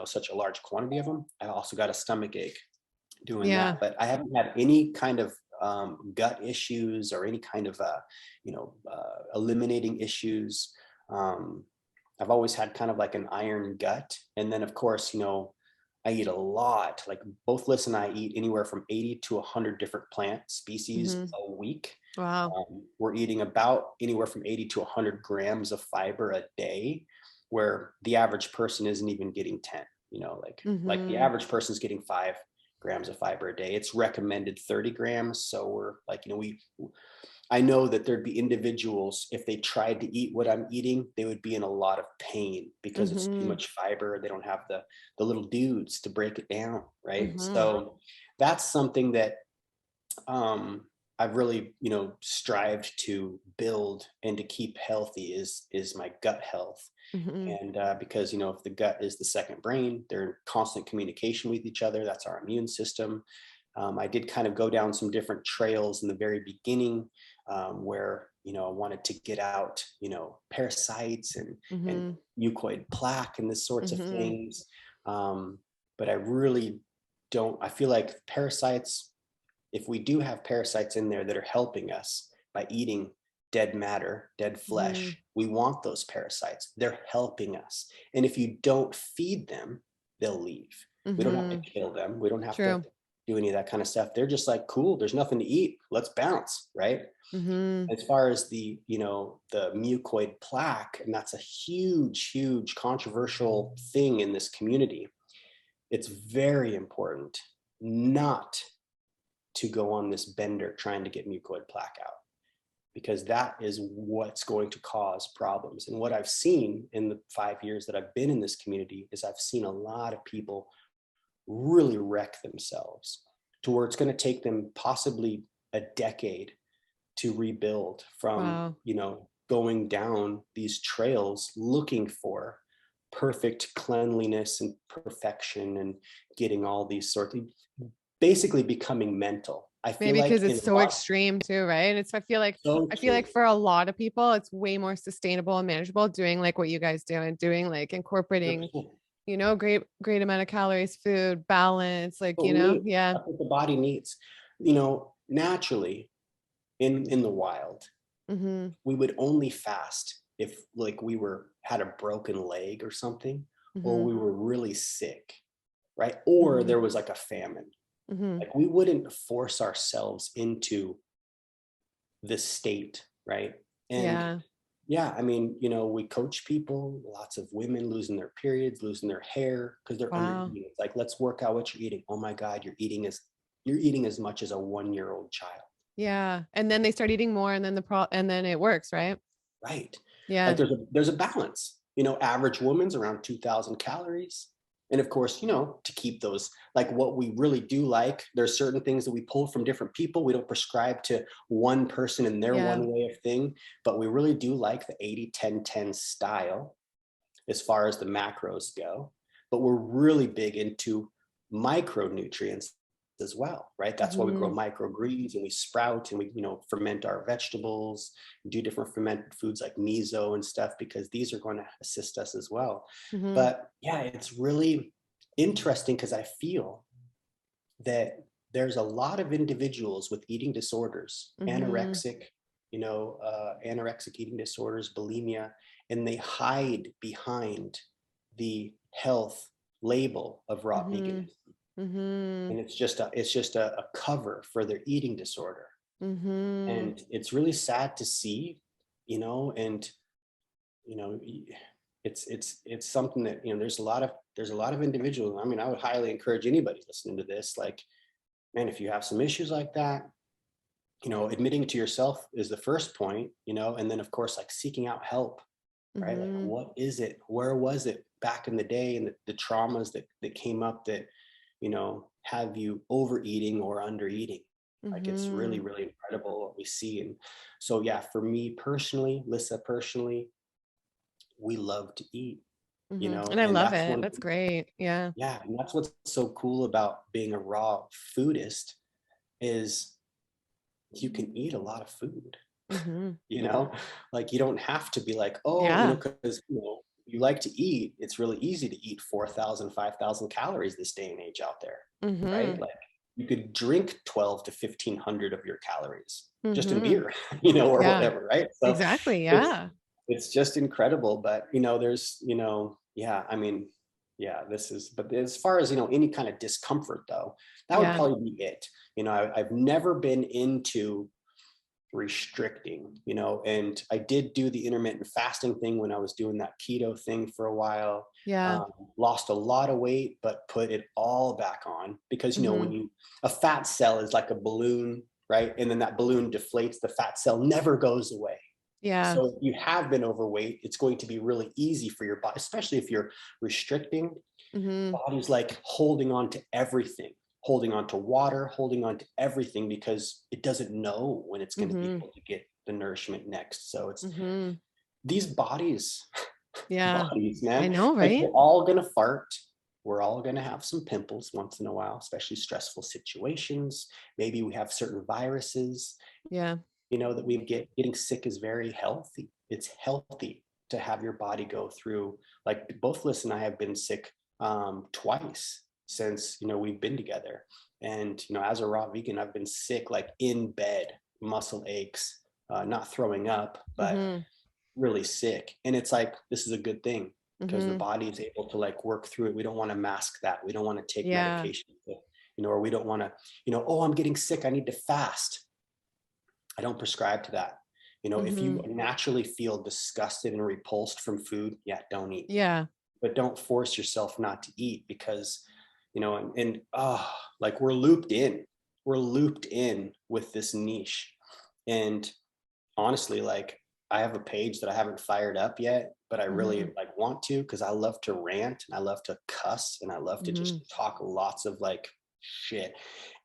such a large quantity of them, I also got a stomach ache doing
Yeah.
that. But I haven't had any kind of gut issues or any kind of eliminating issues. Um, I've always had kind of like an iron gut. And then, of course, I eat a lot. Like, both Liz and I eat anywhere from 80 to 100 different plant species
Mm-hmm.
a week.
Wow.
We're eating about anywhere from 80 to 100 grams of fiber a day, where the average person isn't even getting 10. Like the
Mm-hmm.
average person is getting 5 grams of fiber a day. It's recommended 30 grams. So we're like, I know that there'd be individuals, if they tried to eat what I'm eating, they would be in a lot of pain because it's too
Mm-hmm.
much fiber. They don't have the little dudes to break it down, right?
Mm-hmm.
So that's something that um, I've really, strived to build and to keep healthy is my gut health.
Mhm.
And because, if the gut is the second brain, they're in constant communication with each other. That's our immune system. I did kind of go down some different trails in the very beginning, where, I wanted to get out, parasites and
Mhm.
mucoid plaque and this sorts of
Mhm.
things. But I really don't, I feel like parasites, if we do have parasites in there that are helping us by eating dead matter, dead
Mhm.
flesh, we want those parasites. They're helping us. And if you don't feed them, they'll leave. We don't have to
Mhm.
kill them. We don't have to
True.
do any of that kind of stuff. They're just like, cool, there's nothing to eat. Let's bounce, right?
Mhm.
As far as the mucoid plaque, and that's a huge, huge controversial thing in this community. It's very important not to go on this bender trying to get mucoid plaque out, because that is what's going to cause problems. And what I've seen in the 5 years that I've been in this community is I've seen a lot of people really wreck themselves to where it's going to take them possibly a decade to rebuild from,
Wow.
going down these trails looking for perfect cleanliness and perfection and getting all these sorts of, basically becoming mental. I feel
Maybe because
like in
it's
a
so
lot,
extreme too, right? It's
so
I feel like
true.
for a lot of people, it's way more sustainable and manageable doing like what you guys do and doing like incorporating,
100%.
great amount of calories, food, balance, like,
What we need,
yeah.
that's what the body needs. Naturally in the wild,
Mhm.
we would only fast if like we had a broken leg or something, or
Mhm.
we were really sick, right? Or
Mhm.
there was like a famine.
Mhm.
Like we wouldn't force ourselves into this state, right? And
Yeah.
yeah, I mean, we coach people, lots of women losing their periods, losing their hair because they're under
Wow.
eating. It's like, let's work out what you're eating. Oh my God, you're eating as much as a 1-year-old child.
Yeah. And then they start eating more and then and then it works, right?
Right. Like
Yeah.
there's a balance. Average woman's around 2,000 calories. And of course, to keep those, like what we really do like, there's certain things that we pull from different people. We don't prescribe to one person and their
Yeah.
one way of thing, but we really do like the 80-10-10 style as far as the macros go. But we're really big into micronutrients as well, right? That's why we grow
Mhm.
microgreens and we sprout and we, ferment our vegetables, do different fermented foods like miso and stuff, because these are going to assist us as well.
Mhm.
But yeah, it's really interesting because I feel that there's a lot of individuals with eating disorders,
Mhm.
anorexic eating disorders, bulimia, and they hide behind the health label of raw
Mhm.
veganism.
Mhm.
And it's just a cover for their eating disorder.
Mhm.
And it's really sad to see, and you know, it's something that, there's a lot of individuals. I mean, I would highly encourage anybody listening to this, like, man, if you have some issues like that, admitting to yourself is the first point, and then of course, like seeking out help, right? Like,
Mhm.
what is it? Where was it back in the day, and the traumas that came up that, have you overeating or under eating? Like, it's really,
Mhm.
really incredible what we see. And so, yeah, for me personally, Lissa personally, we love to eat,
Mhm. And I
and
love
that's
it.
one
That's
thing.
great. Yeah.
Yeah, and that's what's so cool about being a raw foodist is you can eat a lot of food.
Mhm.
you know like you don't have to be like, oh,
Yeah.
because you like to eat. It's really easy to eat 4,000, 5,000 calories this day and age out there, right?
Mhm.
Like you could drink 12 to 1,500 of your calories just in
Mhm.
beer, or
Yeah.
whatever, right? So
Exactly.
it's
Yeah.
it's just incredible. But there's yeah, I mean, yeah, this is, but as far as any kind of discomfort though, that would
Yeah.
probably be it. I've never been into restricting, and I did do the intermittent fasting thing when I was doing that keto thing for a while.
Yeah.
Lost a lot of weight, but put it all back on because, when
Mhm.
a fat cell is like a balloon, right? And then that balloon deflates, the fat cell never goes away.
Yeah.
So if you have been overweight, it's going to be really easy for your body, especially if you're restricting.
Mhm.
Body's like holding on to everything. holding on to water, holding on to everything, because it doesn't know when it's going to be able to get the nourishment next. So it's these bodies, bodies, man.
I know,
Like,
right?
we're all going to fart. We're all going to have some pimples once in a while, especially stressful situations. Maybe we have certain viruses.
Yeah.
You know, that getting sick is very healthy. It's healthy to have your body go through, like both Liz and I have been sick twice since, you know, we've been together. And, you know, as a raw vegan, I've been sick, like in bed, muscle aches, not throwing up, but really sick. And it's like, this is a good thing, because the body is able to like work through it. We don't want to mask that. We don't want to take medication, you know, or we don't want to, you know, oh, I'm getting sick, I need to fast. I don't prescribe to that. You know, if you naturally feel disgusted and repulsed from food, don't eat.
Yeah.
But don't force yourself not to eat, because, you know, like we're looped in with this niche. And honestly, like, I have a page that I haven't fired up yet, but I really like want to, because I love to rant and I love to cuss and I love to just talk lots of like shit.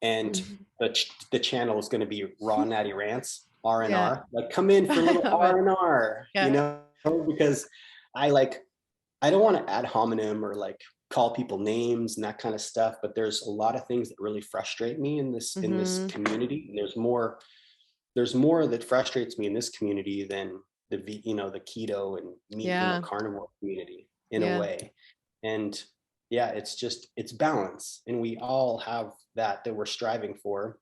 And the channel is going to be Raw Natty Rants, R&R. Like, come in for a little R&R, you know, because I don't want to ad hominem or like call people names and that kind of stuff, but there's a lot of things that really frustrate me in this community. There's more that frustrates me in this community than the keto and meat, carnivore community in a way. And it's balance, and we all have that we're striving for,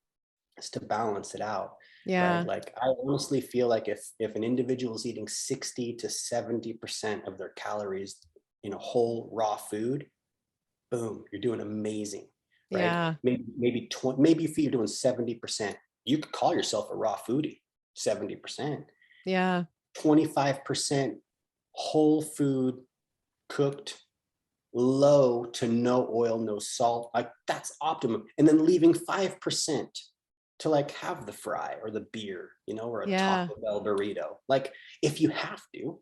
is to balance it out. Right? Like, I honestly feel like if an individual is eating 60 to 70% of their calories in a whole raw food, boom, you're doing amazing. Right? Maybe if you're doing 70%, you could call yourself a raw foodie. 70%. 25% whole food, cooked, low to no oil, no salt. Like, that's optimum. And then leaving 5% to like have the fry or the beer, you know, or a Taco Bell burrito, like, if you have to.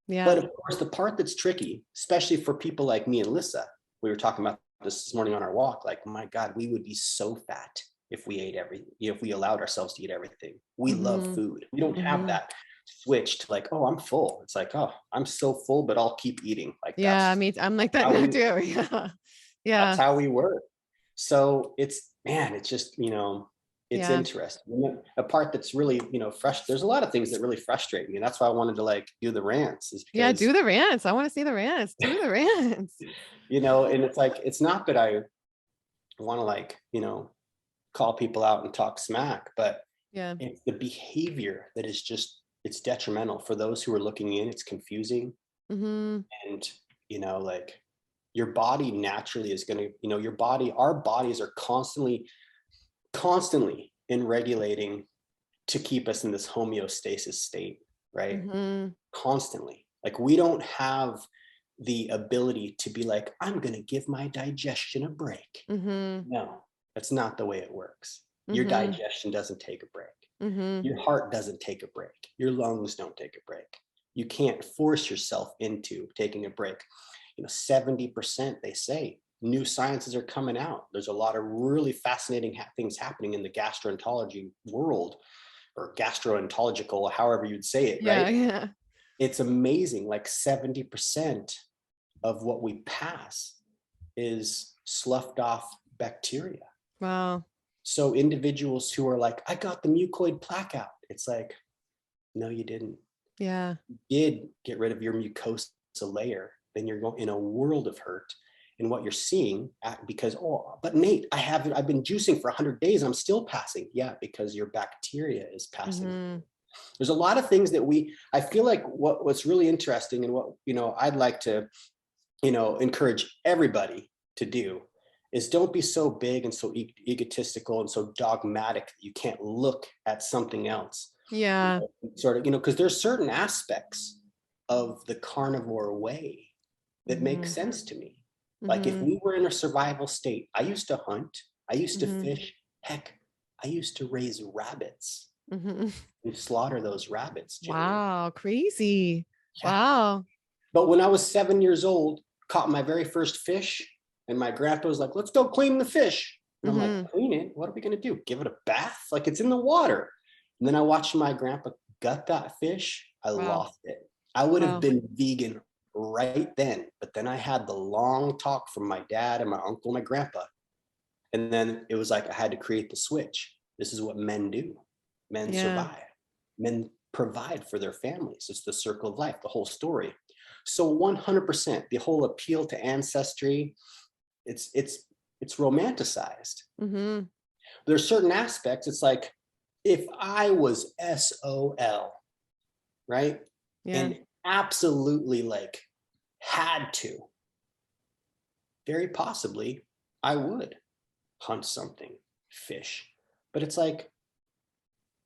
But of course, the part that's tricky, especially for people like me and Lissa, we were talking about this morning on our walk, like, my God, we would be so fat if we ate everything, if we allowed ourselves to eat everything. We love food. We don't have that switch to like, oh, I'm full. It's like, oh, I'm so full, but I'll keep eating. Like,
I mean, I'm like that now too.
That's how we work. So it's just, you know, it's interesting. A part that's really, you know, there's a lot of things that really frustrate me. And that's why I wanted to like do the rants, is because,
do the rants. I want to see the rants. Do the rants.
You know, and it's like, it's not that I want to like, you know, call people out and talk smack, but it's the behavior that is just, it's detrimental for those who are looking in. It's confusing. And, you know, like, your body naturally is going to, you know, our bodies are constantly in regulating to keep us in this homeostasis state, right? Constantly. Like, we don't have the ability to be like, I'm going to give my digestion a break. No, that's not the way it works. Your digestion doesn't take a break. Your heart doesn't take a break. Your lungs don't take a break. You can't force yourself into taking a break. You know, 70%, they say, new sciences are coming out. There's a lot of really fascinating things happening in the gastroenterology world, or gastroenterological, however you'd say it, right? It's amazing. Like, 70% of what we pass is sloughed off bacteria.
Wow.
So individuals who are like, I got the mucoid plaque out. It's like, no, you didn't. You did get rid of your mucosa layer. Then you're going in a world of hurt. And what you're seeing, because, oh, but Nate, I've been juicing for 100 days and I'm still passing. Yeah, because your bacteria is passing. There's a lot of things that I feel like what's really interesting, and what, you know, I'd like to, you know, encourage everybody to do, is don't be so big and so egotistical and so dogmatic that you can't look at something else. You know, sort of, you know, because there's certain aspects of the carnivore way that make sense to me. Like, if we were in a survival state, I used to hunt, I used to fish, heck, I used to raise rabbits and slaughter those rabbits. Gillian.
Wow, crazy. Wow.
But when I was 7 years old, caught my very first fish, and my grandpa was like, let's go clean the fish. And I'm
Mm-hmm.
like, clean it? What are we going to do? Give it a bath? Like, it's in the water. And then I watched my grandpa gut that fish. I
Wow.
lost it. I would have
Wow.
been vegan right then. But then I had the long talk from my dad and my uncle, and my grandpa. And then it was like I had to create the switch. This is what men do. Men
Yeah.
survive. Men provide for their families. It's the circle of life, the whole story. So 100%, the whole appeal to ancestry, it's romanticized.
Mm-hmm.
There's certain aspects. It's like, if I was SOL, right?
Yeah.
And absolutely like had to, very possibly I would hunt something, fish. But it's like,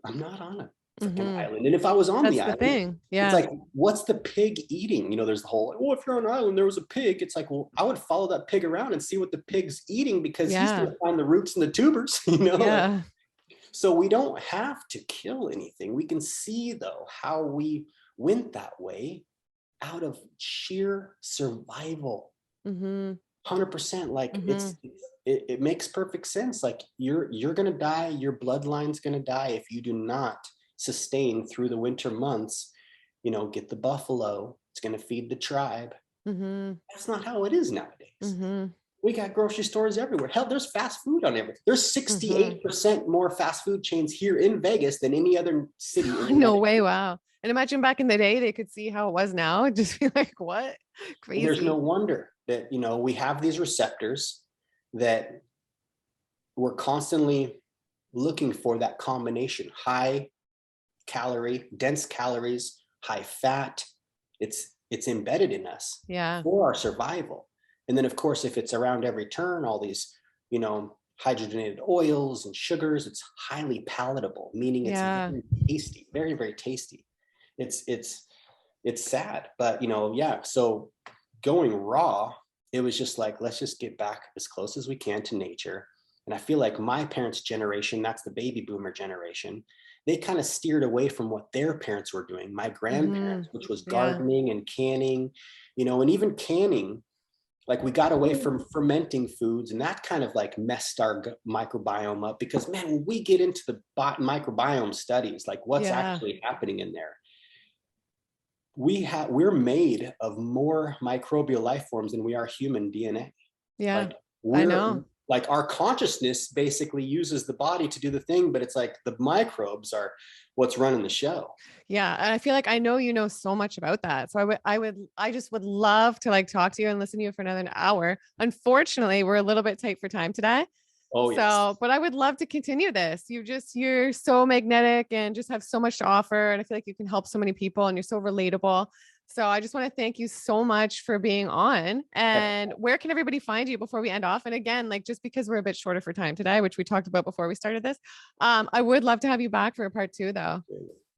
I'm not on a freaking
Mm-hmm.
island. And if I was on
That's
the
the
island,
thing.
it's
Yeah.
like, what's the pig eating? There's the whole, oh, if you're on an island, there was a pig. It's like, well, I would follow that pig around and see what the pig's eating, because he's going
Yeah.
to find the roots and the tubers, like,
Yeah.
so we don't have to kill anything. We can see, though, how we went that way out of sheer survival.
Mm-hmm.
100%. Like,
Mm-hmm.
it makes perfect sense. Like, you're gonna die, your bloodline's gonna die if you do not sustain through the winter months. Get the buffalo, it's gonna feed the tribe.
Mm-hmm.
That's not how it is nowadays.
Mm-hmm.
We got grocery stores everywhere. Hell, there's fast food on everything. There's
Mm-hmm.
68% more fast food chains here in Vegas than any other city in the
No
United
way.
States.
Wow. And imagine back in the day, they could see how it was now. Just be like, what?
And there's no
Crazy.
wonder that, we have these receptors that we're constantly looking for, that combination: high calorie, dense calories, high fat. It's embedded in us
Yeah.
for our survival. And then, of course, if it's around every turn, all these, hydrogenated oils and sugars, it's highly palatable, meaning it's
Yeah.
very tasty, very, very tasty. It's sad, but yeah. So going raw, it was just like, let's just get back as close as we can to nature. And I feel like my parents' generation, that's the baby boomer generation, they kind of steered away from what their parents were doing. My
Mm-hmm.
grandparents, which was
Yeah.
gardening and canning, and even canning, like, we got away from fermenting foods, and that kind of like messed our microbiome up, because, man, when we get into the microbiome studies, like what's
Yeah.
actually happening in there, we're made of more microbial life forms than we are human DNA.
Yeah.
Like,
I
we're
know.
like, our consciousness basically uses the body to do the thing, but it's like the microbes are what's running the show.
Yeah. And I feel like I know you know so much about that. So I just would love to like talk to you and listen to you for another hour. Unfortunately, we're a little bit tight for time today.
Oh, yes.
So, but I would love to continue this. You're so magnetic and just have so much to offer. And I feel like you can help so many people and you're so relatable. So I just want to thank you so much for being on. And where can everybody find you before we end off? And again, like, just because we're a bit shorter for time today, which we talked about before we started this, I would love to have you back for a part 2 though.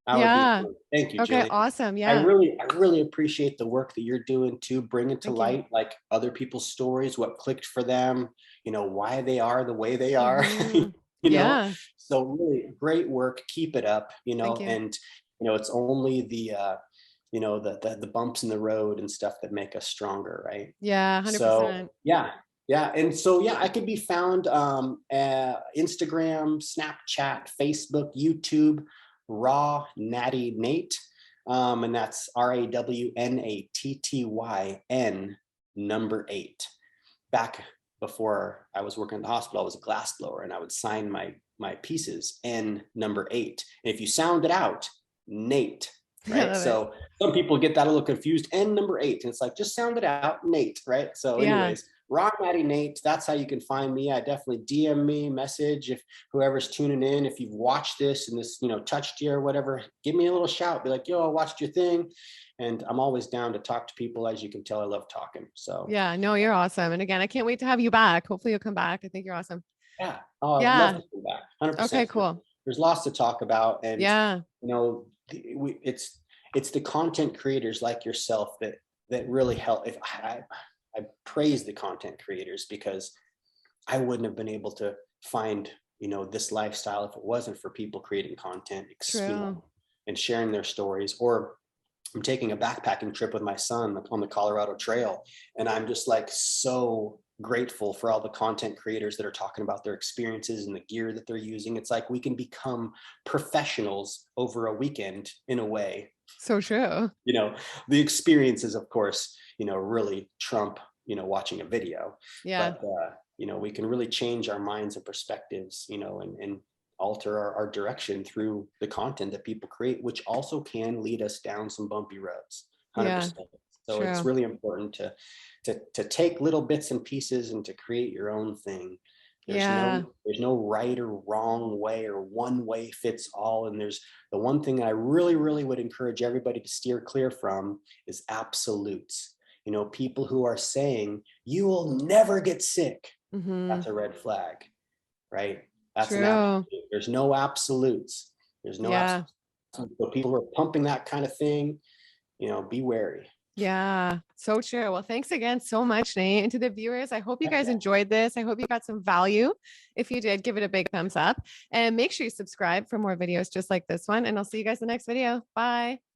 I would be.
Yeah.
Thank you,
Okay.
Jillian.
Awesome.
I
Yeah.
really, I really appreciate the work that you're doing to bring it to
Thank you.
light, like other people's stories, what clicked for them, why they are the way they are,
Mhm.
you know.
Yeah.
So really great work. Keep it up,
Thank you.
and it's only the bumps in the road and stuff that make us stronger, right?
Yeah.
So
100%.
yeah. Yeah. And so, yeah, I could be found Instagram, Snapchat, Facebook, YouTube, Raw Natty Nate. And that's RAWNATTYN 8. Back before I was working at the hospital, I was a glass blower, and I would sign my pieces N 8. And if you sound it out, Nate,
I
right?
love it.
So some people get that a little confused. N 8, and it's like, just sound it out, Nate, right? So,
Yeah.
anyways, Rock Natty Nate, that's how you can find me. I definitely DM me, message, if whoever's tuning in, if you've watched this and this, touched you or whatever, give me a little shout. Be like, yo, I watched your thing. And I'm always down to talk to people. As you can tell, I love talking. So
Yeah. No, you're awesome. And again, I can't wait to have you back. Hopefully you'll come back. I think you're awesome.
yeah, oh, I'd love
Yeah.
to come back. 100%.
Okay, cool.
There's lots to talk about. And,
Yeah.
it's the content creators like yourself that really help. If I praise the content creators, because I wouldn't have been able to find, this lifestyle if it wasn't for people creating content,
True.
and sharing their stories. Or I'm taking a backpacking trip with my son on the Colorado Trail, and I'm just like so grateful for all the content creators that are talking about their experiences and the gear that they're using. It's like we can become professionals over a weekend in a way.
So true.
You know, the experiences, of course, you know, really trump, you know, watching a video.
Yeah.
But, you know, we can really change our minds and perspectives, you know, and alter our direction through the content that people create, which also can lead us down some bumpy roads. 100%.
Yeah.
So
True.
it's really important to take little bits and pieces and to create your own thing. There's no right or wrong way or one way fits all. And there's the one thing I really, really would encourage everybody to steer clear from is absolutes. You know, people who are saying you will never get sick.
Mm-hmm.
That's a red flag, right? That's
True.
an absolute. There's no absolutes. There's no
Yeah.
absolutes. So people who are pumping that kind of thing, you know, be wary.
Yeah, so true. Well, thanks again so much, Nate. And to the viewers, I hope you guys
Yeah.
enjoyed this. I hope you got some value. If you did, give it a big thumbs up and make sure you subscribe for more videos just like this one. And I'll see you guys in the next video. Bye.